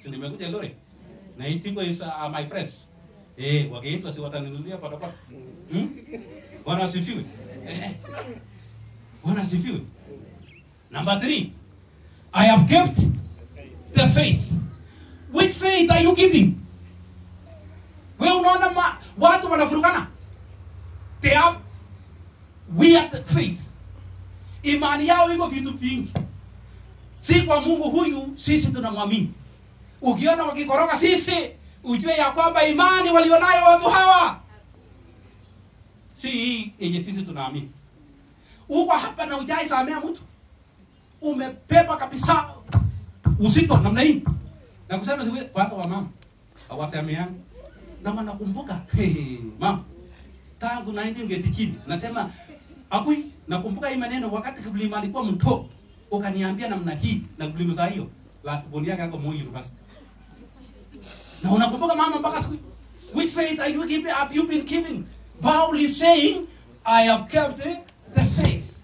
Nimekuja lori. Na Itigo is my friends. Wakiitwa si wataninulia patapata. Bwana asifiwe. Bwana asifiwe. Number 3. I have kept the faith. Which faith are you giving? Wewe unaona watu wanafurukana. They have weird faith. Imani yao iko vitu vingi. Si kwa Mungu huyu sisi tunamwamini. Ukiona wakikoroka sisi, ujue ya kwamba imani walionayo watu hawa si hii yenye sisi tunaamini. Uko hapa na ujai samea mtu. Umepepa kabisa uzito namna hii. Na kusema siwe kwa hata wa mama. Hawasameani. Na wanakumbuka, mama. Tangu 1980 nasema akui nakumbuka hii maneno wakati Kiblima alikuwa mto. Ukaniambia namna hii na Kiblima za hiyo. Last born yake ako Moi University. Na unakumbuka mama mpaka siku. Which faith are you giving? Have you been giving? Paul is saying, I have kept the faith.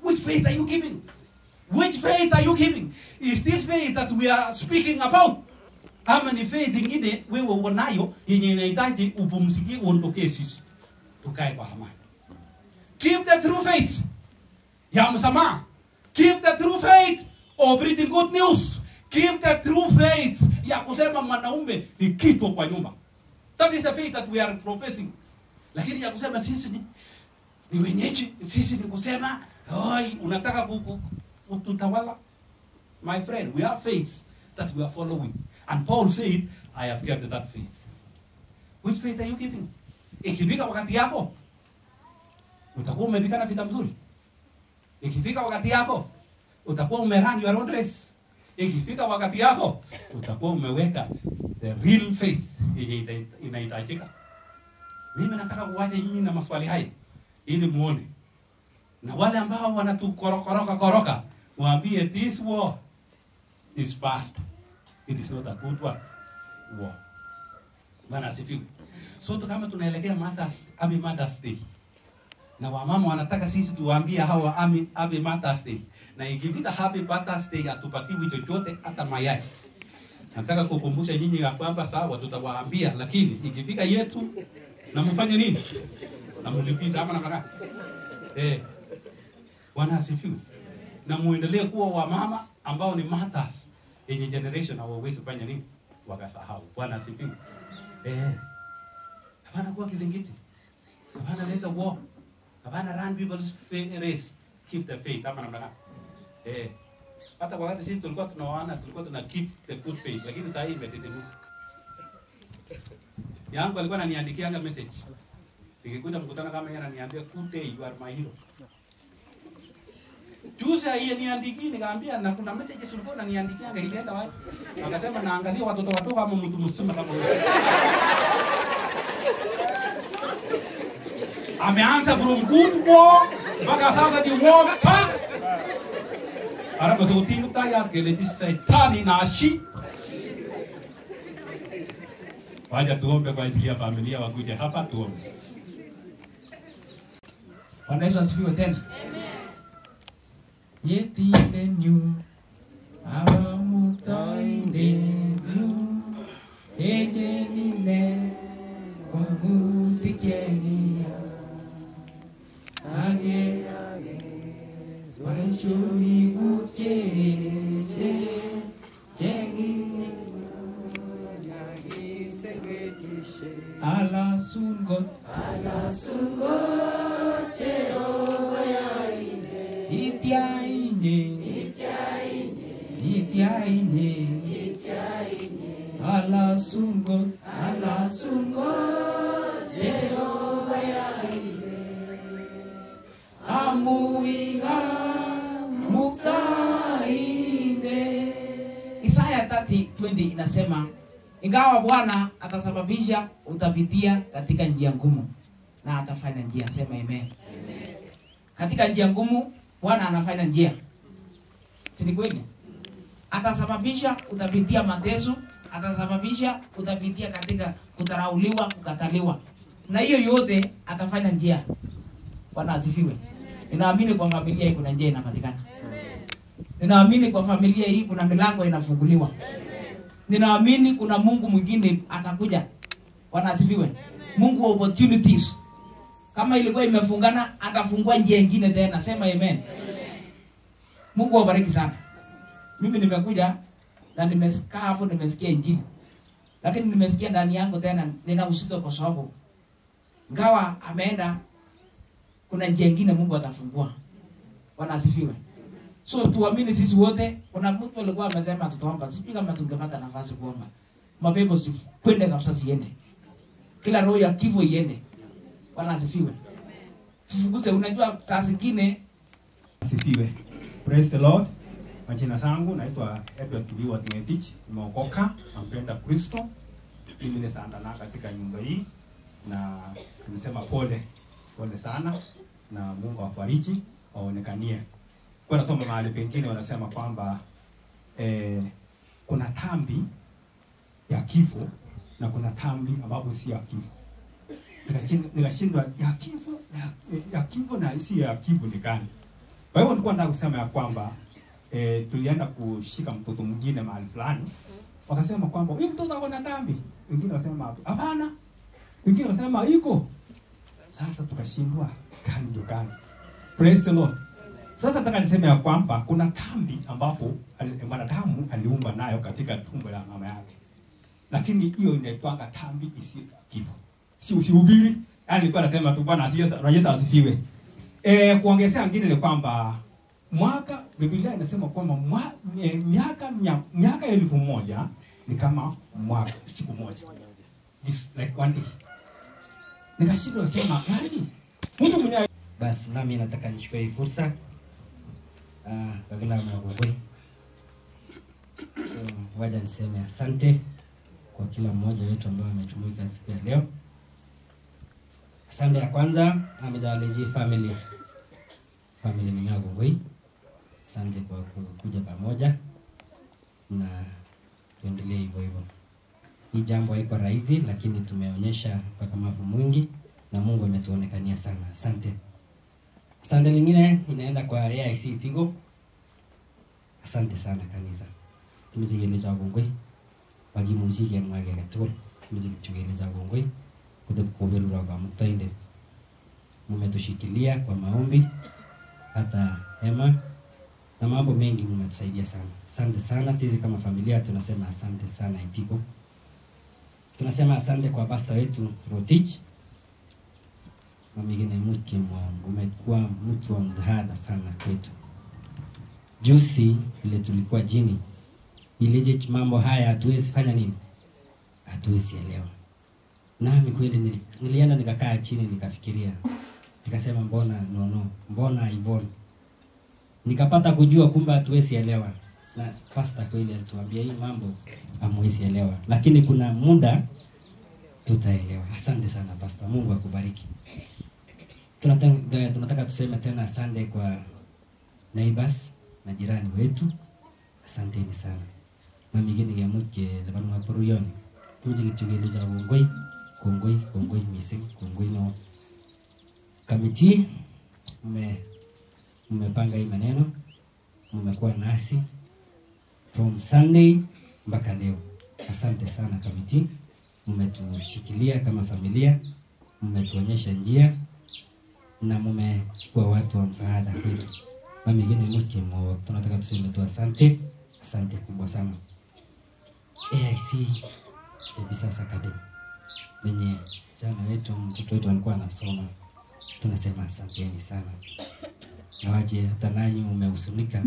Which faith are you giving? Which faith are you giving? Is this faith that we are speaking about? Ama ni faith ingine wewe unayo yenye inahitaji upumzikie uondoke sisi. Tukae kwa amani. Give the true faith ya msamaha. Give the true faith of preaching good news. Give the true faith ya kusema mwanaume ni kitu kwa nyumba. That is the faith that we are professing. Lakini ya kusema sisi ni wenyeji, sisi ni kusema oi unataka kututawala. My friend, we have faith that we are following. And Paul said, I have kept that faith. Which faith are you giving? Ikifika wakati yako utakuwa umepigana vita mzuri. Ikifika wakati yako utakuwa umerun your own race. Ikifika wakati yako utakuwa umeweka the real faith yenye inahitajika. Mimi nataka kuwacha nyinyi na maswali haya ili muone. Na wale ambao wanatukoroka waambie this war is bad. It is not a good war. Bwana asifiwe. So kama tunaelekea Mother's Day. Na wamama wanataka sisi tuwaambie hawa Happy Mother's Day. Na ikifika Happy Mother's Day hatupatiwi chochote hata mayai. Nataka kukumbusha nyinyi ya kwamba sawa tutawaambia lakini ikifika yetu na mfanye nini? Na mlipiza ama namna gani? Bwana asifiwe. Na muendelee kuwa wamama ambao ni mothers yenye generation hawawezi kufanya nini? Wakasahau. Bwana asifiwe. Hapana kuwa kizingiti. Hapana leta war. Hapana run people's race. Keep the faith. Hapana namna gani? Hata wakati sisi tulikuwa tunaoana, tulikuwa tuna keep the good faith. Lakini sasa hivi imetetemeka. Yangu alikuwa ananiandikianga message. Nikikuja mkutano kama yeye ananiambia good day you are my hero. Juzi yeye niandikia nikamwambia na kuna messages ulikuwa unaniandikianga ilienda wapi? Akasema naangalia watoto wadogo kama mtu mzima kama wewe. Ameanza from good war mpaka sasa ni war pa. Ara maso tingu tayar kele di saitani na ashi. Wacha tuombe kwa ajili ya familia wakuje hapa tuombe. Bwana Yesu asifiwe tena. Yetinde nyu awamutoinde nyu ejenine kwa mutikenia age waishuri ucheche jengine ala sungo Jehova yaine itiaine ala sungo Jehova yaine amuiga mukaine. Isaya 30:20 inasema ingawa Bwana atasababisha utapitia katika njia ngumu na atafanya njia. Sema amen. Katika njia ngumu Bwana anafanya njia. Si ni kweli? Atasababisha utapitia mateso, atasababisha utapitia katika kudharauliwa, kukataliwa. Na hiyo yote atafanya njia. Bwana asifiwe. Ninaamini kwa familia hii kuna njia inapatikana. Ninaamini kwa familia hii kuna milango inafunguliwa. Ninaamini kuna Mungu mwingine atakuja. Bwana asifiwe. Mungu wa opportunities. Kama ilikuwa imefungana atafungua njia nyingine tena. Sema amen. Mungu awabariki sana. Mimi nimekuja na nimekaa hapo nimesikia injili. Lakini nimesikia ndani yangu tena nina uzito kwa sababu ngawa ameenda kuna njia nyingine Mungu atafungua. Bwana asifiwe. So tuamini sisi wote. Kuna mtu alikuwa amesema tutaomba. Sisi kama tungepata nafasi kuomba. Mapepo si kwende kabisa siende. Kila roho ya kifo iende. Bwana asifiwe. Tufukuze, unajua saa zingine asifiwe. Praise the Lord. Majina zangu naitwa Edward Kibiwa Tngetich, nimeokoka, nampenda Kristo. Mimi ni sandana katika nyumba hii na tunasema pole sana na Mungu awafariji waonekanie. Kwa nasoma mahali pengine wanasema kwamba kuna tambi ya kifo na kuna tambi ambapo si ya kifo. Nikashindwa ya kifo na si ya kifo ni gani? Kwa hiyo nilikuwa nataka kusema ya kwamba tulienda kushika mtoto mwingine mahali fulani. Wakasema kwamba huyu mtoto ako na tambi. Wengine wasema hapana. Wengine wasema iko. Sasa tukashindwa gani ndio gani. Praise the Lord. Sasa nataka niseme ya kwamba kuna tambi ambapo mwanadamu aliumba nayo katika tumbo la mama yake. Lakini hiyo inaitwa tambi isiyo kifo. Si usihubiri. Yaani nilikuwa nasema tu Bwana Yesu asifiwe. Kuongezea ngine ni kwamba mwaka Biblia inasema kwamba miaka 1000 ni kama mwaka siku moja. This like one day. Nikashindwa kusema gani? Mtu mwenye basi nami nataka nichukue hii fursa kabla mnagogoe. So waja niseme asante kwa kila mmoja wetu ambaye amejumuika siku ya leo. Asante ya kwanza amezawaleji family ni Nyagogoi. Asante kwa kuja pamoja na tuendelee hivyo hivyo. Hii jambo haiko rahisi lakini tumeonyesha ukakamavu mwingi na Mungu ametuonekania sana. Asante. Asante lingine inaenda kwa AIC Tigo. Asante sana kanisa. Tumezigeleza Nyagogoi. Bagimuziki mwage gato. Tumezigeleza Nyagogoi. Kudukubelura kwa mtainde. Mmetushikilia kwa maombi hata hema na mambo mengi mmetusaidia sana. Asante sana. Sisi kama familia tunasema asante sana Ipiko. Tunasema asante kwa pastor wetu Rotich. Mamigine mke mwangu umekuwa mtu wa msaada sana kwetu. Juzi ile tulikuwa jini. Ile mambo haya hatuwezi fanya nini? Hatuwezi elewa. Nami kweli nilienda nikakaa chini nikafikiria. Nikasema mbona Ivon. Nikapata kujua kumbe hatuwezi elewa. Na pastor kweli alituambia hii mambo hamwezi elewa. Lakini kuna muda tutaelewa. Asante sana pastor. Mungu akubariki. Tunataka tuseme tena asante kwa neighbors na jirani wetu. Asanteni sana. Mamigeni ya mke labda mwaporuyoni. Tumejikichugeleza kongoi missing, kongoi no. Kamiti mmepanga hii maneno, mmekuwa nasi from Sunday mpaka leo. Asante sana kamiti, mmetushikilia kama familia, mmetuonyesha njia na mmekuwa watu wa msaada kwetu. Mami ngine mkemo, tunataka tuseme tu asante, asante kubwa sana. AIC Chebisasa Academy wenye jana wetu mtoto wetu alikuwa anasoma, tunasema asanteni sana. Na waje hata nanyi umehusunika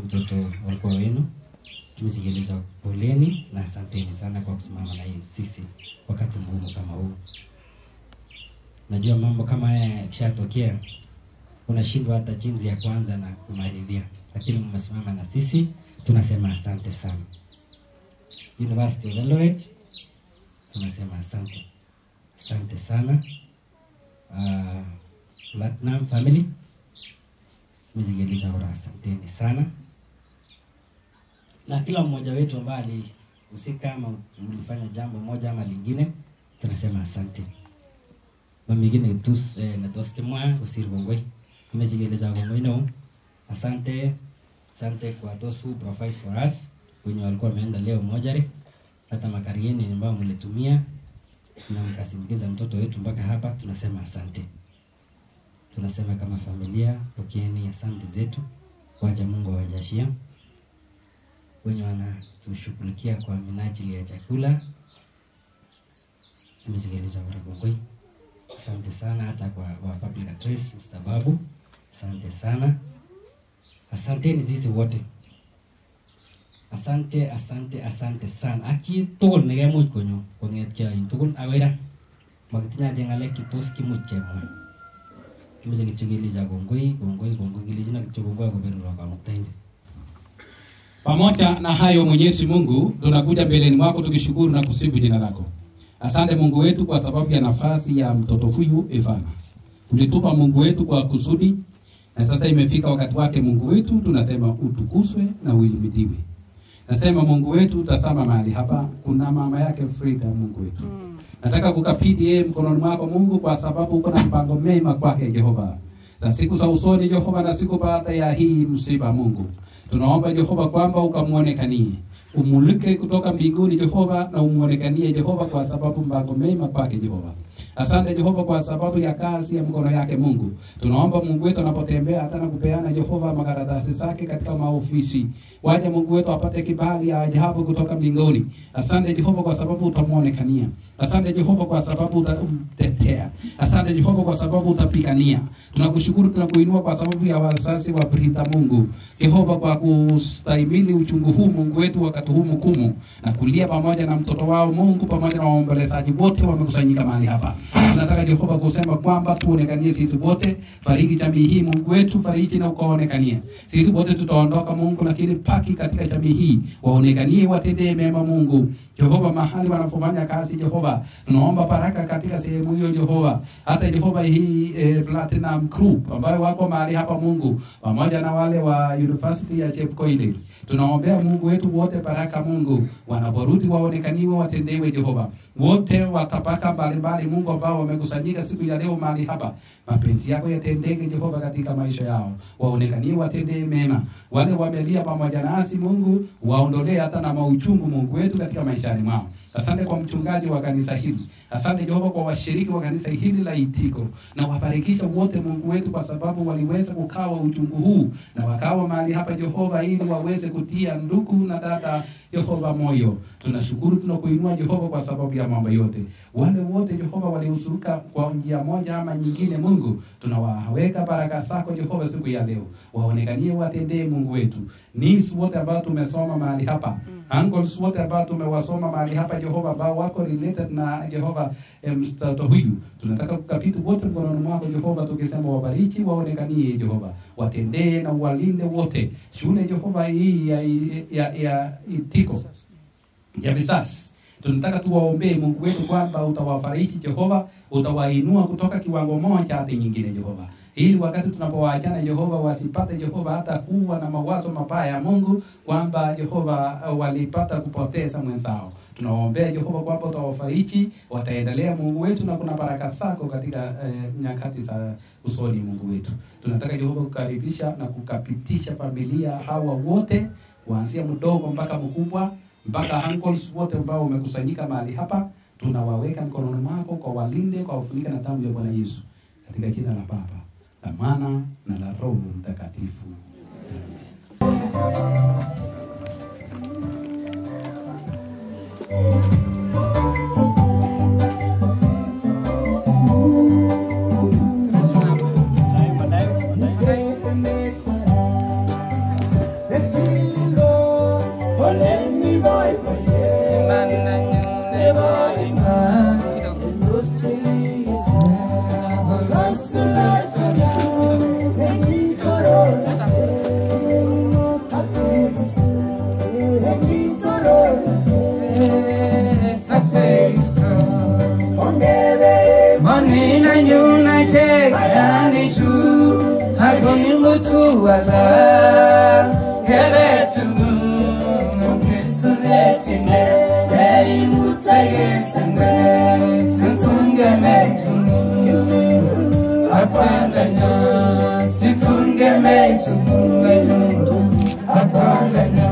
mtoto walikuwa wenu, tumezigeleza poleni na asanteni sana kwa kusimama na sisi wakati mgumu kama huu. Najua mambo kama haya yakishatokea unashindwa hata jinsi ya kwanza na kumalizia, lakini mmesimama na sisi, tunasema asante sana. University of Eldoret tunasema asante, asante sana. Platinum family mzigelisha ora, asanteni sana. Na kila mmoja wetu ambaye alihusika ama mlifanya jambo moja ama lingine, tunasema asante. Mamigine tus na toske mwa usirgongoi mzigelisha gongoi no. Asante, asante kwa those who provide for us, wenye walikuwa wameenda leo mojari, hata makarieni ambao mlitumia na mkasindikiza mtoto wetu mpaka hapa, tunasema asante. Tunasema kama familia, pokeeni asante zetu, waja Mungu awajashia. Wenye wanatushughulikia kwa minajili ya chakula, tumezigeleza waragongoi, asante sana. Hata kwa public address sababu, asante sana. Asanteni sisi wote. Asante, asante, asante sana. Aki tugul nekemuch konyo kongetkei ain tugul awira makitinya jengale kitos kimuch kemwa. Kimeche kichigilija gongoi kilijina kichogongoi kuberura kwa muktainde. Pamoja na hayo, Mwenyezi Mungu, tunakuja mbeleni mwako tukishukuru na kusifu jina lako. Asante Mungu wetu kwa sababu ya nafasi ya mtoto huyu Evana. Ulitupa Mungu wetu kwa kusudi, na sasa imefika wakati wake Mungu wetu, tunasema utukuzwe na uimidiwe. Nasema Mungu wetu, tazama mahali hapa kuna mama yake Frida Mungu wetu. Nataka kukapiti yeye mkononi mwako Mungu, kwa sababu uko na mpango mema kwake Jehova. Za siku za usoni Jehova, na siku baada ya hii msiba Mungu, tunaomba Jehova kwamba ukamuonekanie, umulike kutoka mbinguni Jehova, na umuonekanie Jehova kwa sababu mpango mema kwake Jehova. Asante Jehova kwa sababu ya kazi ya mkono yake Mungu. Tunaomba Mungu wetu anapotembea hata na kupeana Jehova makaratasi zake katika maofisi, waje Mungu wetu apate kibali ya ajabu kutoka mbinguni. Asante Jehova kwa sababu utamuonekania. Asante Jehova kwa sababu utamtetea. Asante Jehova kwa sababu utapigania. Tunakushukuru, tunakuinua kwa sababu ya wazazi wa Brita Mungu. Jehova kwa kustahimili uchungu huu Mungu wetu wakati huu mgumu, na kulia pamoja na mtoto wao Mungu, pamoja na waombolezaji wote wamekusanyika mahali hapa. Tunataka Jehova kusema kwamba tuonekanie sisi wote, fariki jamii hii Mungu wetu, fariji na ukaonekania. Sisi wote tutaondoka Mungu, lakini paki katika jamii hii, waonekanie, watendee mema Mungu. Jehova mahali wanapofanya kazi Jehova, tunaomba baraka katika sehemu hiyo Jehova. Hata Jehova hii Platinum Group ambayo wako mahali hapa Mungu, pamoja na wale wa University ya Chepkoilel, tunaombea Mungu wetu wote baraka Mungu, wanaporudi waonekaniwe, watendewe Jehova. Wote watapaka mbalimbali Mungu ambao wamekusanyika siku ya leo mahali hapa, mapenzi yako yatendeke Jehova katika maisha yao, waonekaniwe, watendee mema. Wale wamelia pamoja nasi Mungu, waondolee hata na mauchungu Mungu wetu katika maishani mwao. Asante kwa mchungaji wa kanisa hili. Asante Jehova kwa washiriki wa kanisa hili la Itiko, na wabarikisha wote Mungu wetu kwa sababu waliweza kukawa uchungu huu na wakawa mahali hapa Jehova, ili waweze kutia ndugu na dada Jehova moyo. Tunashukuru, tunakuinua Jehova kwa sababu ya mambo yote. Wale wote Jehova waliusuruka kwa njia moja ama nyingine Mungu, tunawaweka baraka zako Jehova siku ya leo, waonekanie, watendee Mungu wetu. Nisi wote ambao tumesoma mahali hapa, uncles wote ambao tumewasoma mahali hapa Jehova, ambao wako related na Jehova mtoto huyu, tunataka kukabidhi wote mkononi mwako Jehova, tukisema wabariki, waonekanie Jehova, watendee na walinde wote. Shule Jehova hii ya Itiko Jabisas, Tunataka tuwaombee Mungu wetu kwamba utawafariji Jehova, utawainua kutoka kiwango moja hadi nyingine Jehova. Ili wakati tunapowaachana Jehova wasipate Jehova hata kuwa na mawazo mabaya ya Mungu kwamba Jehova walipata kupoteza mwenzao. Tunawaombea Jehova kwamba utawafariji, wataendelea Mungu wetu, na kuna baraka zako katika nyakati za usoni Mungu wetu. Tunataka Jehova kukaribisha na kukapitisha familia hawa wote kuanzia mdogo mpaka mkubwa, mpaka uncles wote ambao wamekusanyika mahali hapa. Tunawaweka mikononi mwako, kwa walinde, kwa wafunike na damu ya Bwana Yesu. Katika jina la Baba, la Mwana na la Roho Mtakatifu. Monina nyuna chekani chu Hagimutu wala Kebetu Kisunetine Eimutagem sangwe Situnge mechunu Apandanya Situnge mechunu Apandanya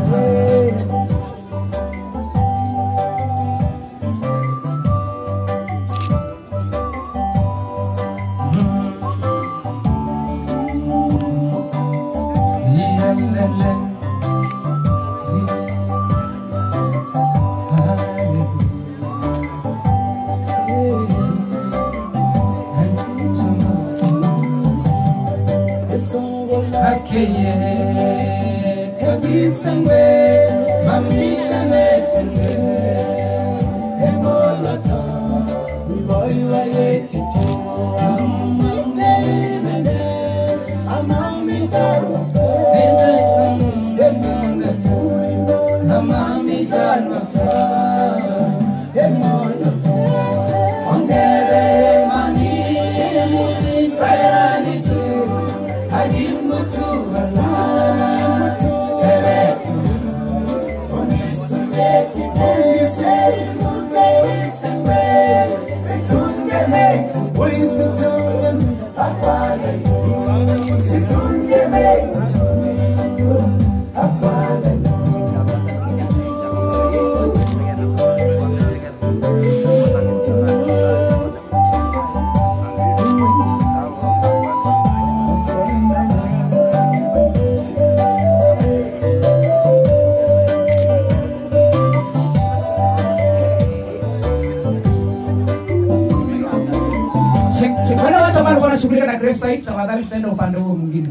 wale watu ambao wanashughulika na grave site, tafadhali tutaenda upande huo mwingine.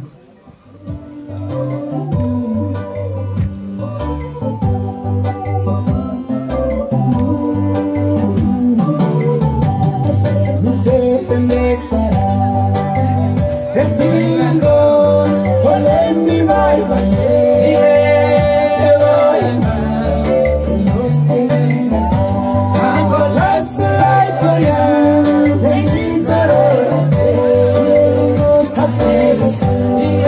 Yeah.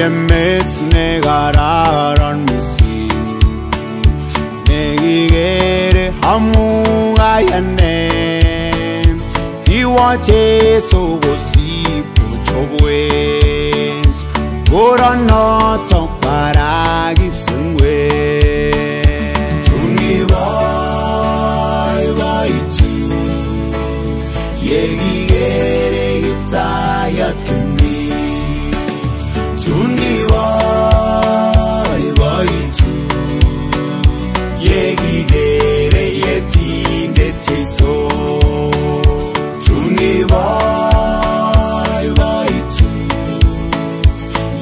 emet nekararan mising nekikere amu kayanet kiwo Jesu kosip kochobwech koronotok barak kipsengwet tuniboiboitu yekikere Kiptayat kimi tuniboiboitu yekikere Yetindet Jeiso tuniboiboitu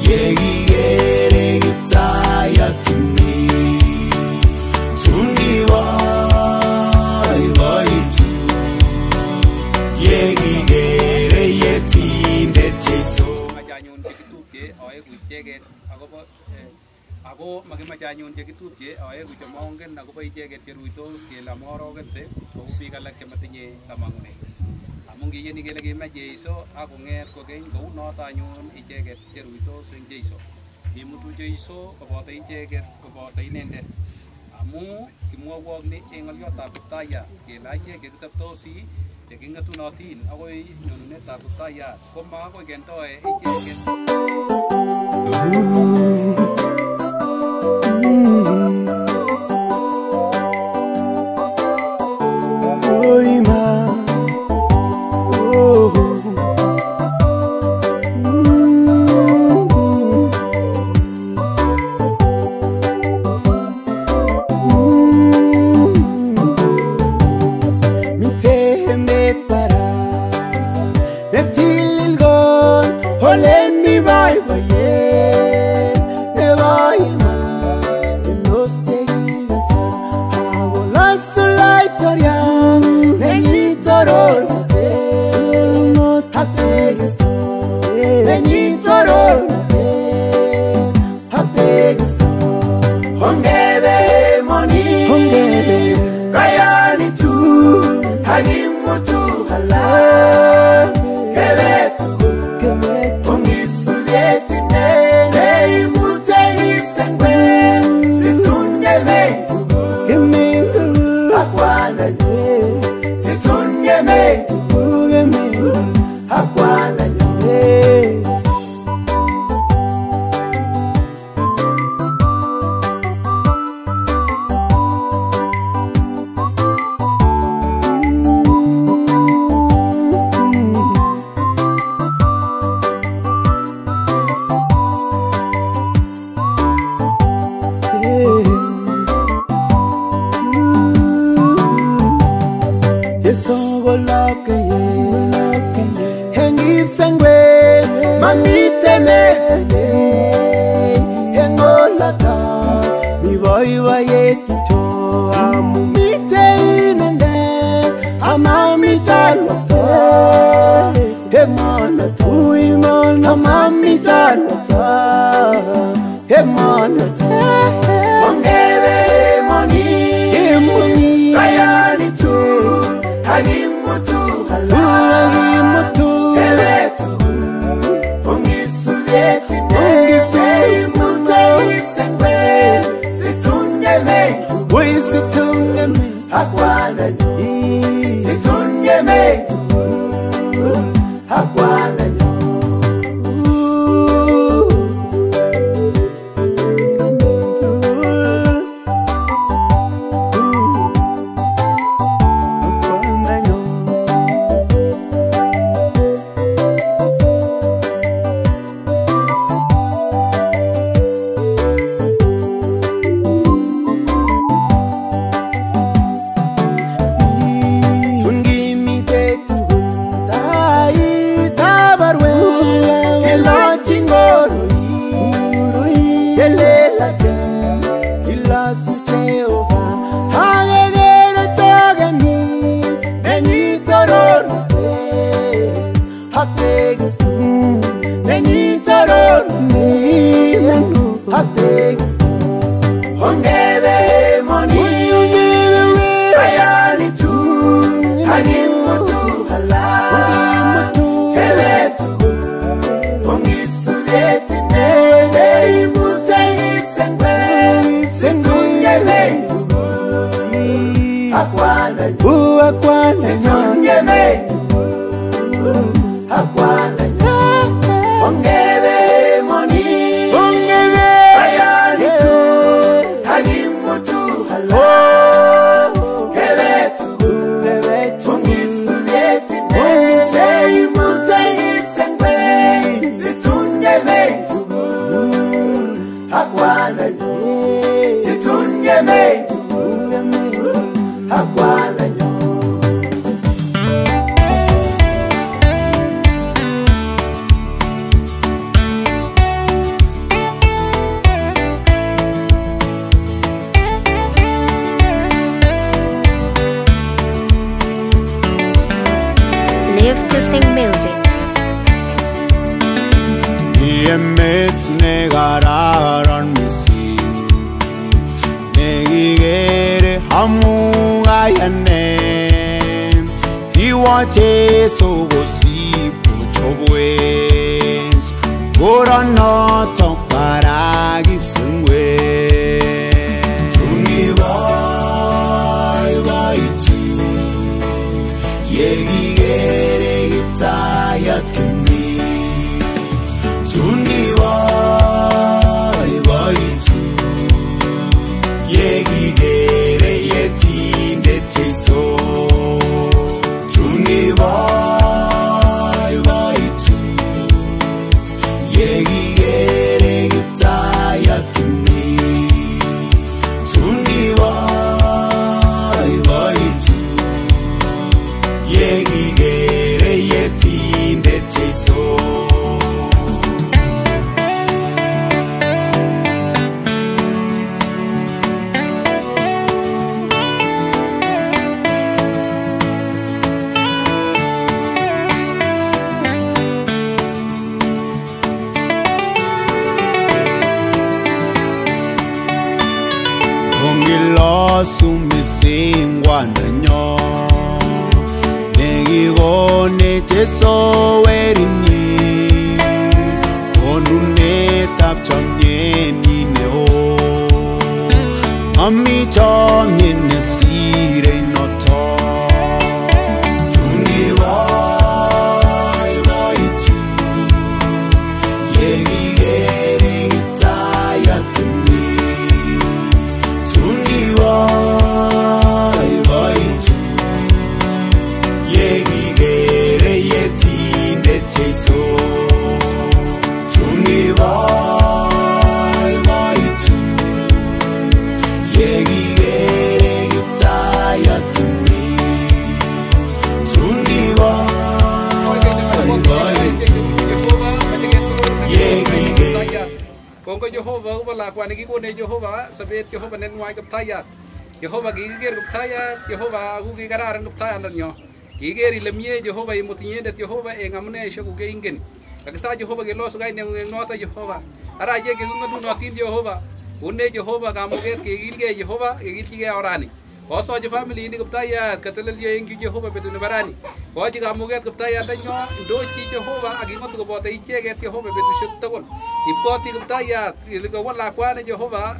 yekikere Kiptayat kimi tuniboiboitu yekikere Yetindet Jeiso. Ako makimache anyun chekitupche aeku chemongen akobo icheket cheruitos kele amorokense kou biik alak chematinye kamang'unet. Amu ngiyeni kele kimach Jeiso akong'et kokeny kou noto anyun icheket cheruitos eng Jeiso. Kimutu Jeiso koboto icheket koboto inendet. Amu kimwowok ni eng ng'oliotab Kiptayat kele achek chekisoptosi cheking'etunotin akoi nyonunetab Kiptayat komakoi kendoe icheket. emet nekararan mising nekikere amu kayanen kiwo Jesu kosip kochobwech koronotok barak kipsengwet tungiboiboitu yekikere Kiptayat kimi tungiboiboitu yekikere Yetindet Jeiso tungiboiboitu yekikere Kiptayat kimi tungiboiboitu yekikere Yetindet Jeiso sumisingwandanyo nekikone Jesu werini konunetab chomyenyi neo mami chomyet nesire notok tungiboiboitu yekikere Kiptayat kimi tungiboiboitu yekikere Yetindet Jeiso tungiboiboitu yekikere Kiptayat kimi tungiboiboitu yekikere Kongoi Jehova kuba lakwani kikone Jehova sabet Jehova nenwai Kiptayat Jehova kikiker Kiptayat Jehova aku kikararan Kiptayandanyo kiker ile mie Jehova imutinyendet Jehova eng amuneishek kukeingen kakisa Jehova kelosu kaineng'ung eng noto Jehova ara ichek cheking'adunotin Jehova une Jehova kamuket kekilgei Jehova kekilchigei orani kosochi family ini Kiptayat katelelyo eng Jehova betut nebo rani kochi kamuket Kiptayandanyo ndochi Jehova aking'otu koboto icheket Jehova betusiek tugul ipkoti Kiptayat ile kowo lakwani Jehova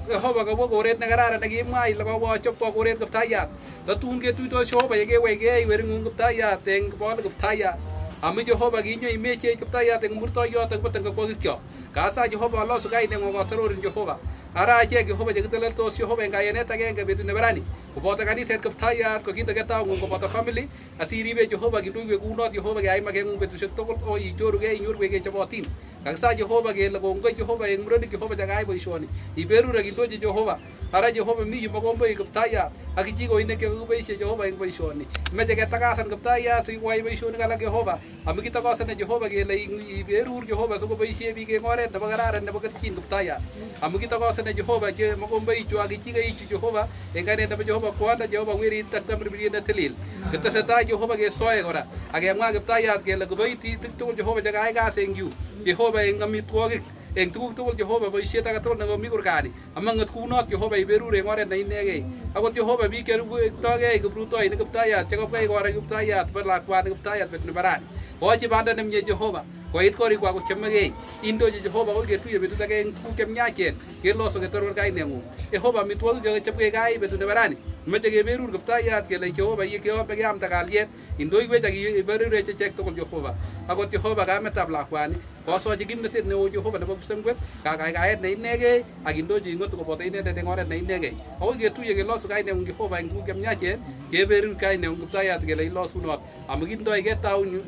Jehova kowo koret nekararan nekimwa ile kowochop kwa koret Kiptayat tatun ketuitos Jehova yekewekei wering'ung Kiptayat eng bole Kiptayat amu Jehova kinyo imeche Kiptayat eng murtoyotok boten kokwokikyo kasa Jehova alosu kaineng'ung kotororin Jehova ara achek Jehova chekiteleltos Jehova eng kayanet agenge betut nebo rani koboto kaniset Kiptayat ko kit aketaung'ung koboto family asiribe Jehova kindoiwek kunot Jehova keyai makeng'ung betusiek tugul o ichorugei inyorwek kechobotin kakisa Jehova kele kongoi Jehova eng murenik Jehova chekayai boisioni iberure kindochi Jehova ara Jehova mi yumokomboi Kiptayat ak kichikoinik chekakiboisie Jehova eng boisioni meche ketakasan Kiptayat sikoyai boisionik alak Jehova amu kitakasane Jehova kele iberur Jehova sikoboisie biik eng oret nebo kararan nebo kerchin Kiptayat amu kitakasane Jehova che mokombeichu ak kichikeichu Jehova eng kainet nebo Jehova kwanda Jehova werit ak tamirmiriet netilil ketesetai Jehova kesoe kora akemwa Kiptayat kele kiboitinik tugul Jehova chekayai kasi eng yu Jehova eng amitwogik eng tuguk tugul Jehova boisiet age tugul nekomi kurgani amangot kunot Jehova iberur eng oret neinegei akot Jehova biik cherutogei kiprutoinik Kiptayat chekobwai kora Kiptayat bo lakwani Kiptayat betut nebo rani kochi banda nemie Jehova koit korikwa kochomegei indochi Jehova koi ketuye betut age eng tuguk chemyachen kelosu ketoror kaineng'ung Jehova amitwogik chekechopkei kai betut nebo rani meche keberur Kiptayat kele Jehova yekeombe keamta kalyet indoiwech ak iberurech echek tugul Jehova akot Jehova kametab lakwani kosochi kimnatet neo Jehova nebo kipsengwet kakaikaet neinegei ak indochi ing'otu koboto inendet eng oret neinegei akoi ketuye kelosu kaineng'ung Jehova eng tuguk chemyachen keberur kaineng'ung Kiptayat kele ilosunot amu kindoigei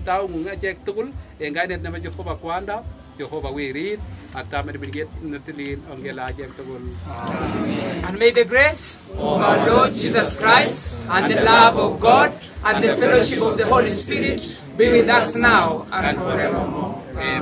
taung'ung echek tugul eng kainet nebo Jehova kwanda Jehova werit ak tamirmiriet netilil ongela echek tugul. And may the grace of our Lord Jesus Christ and the love of God and the fellowship of the Holy Spirit be with us now and forevermore.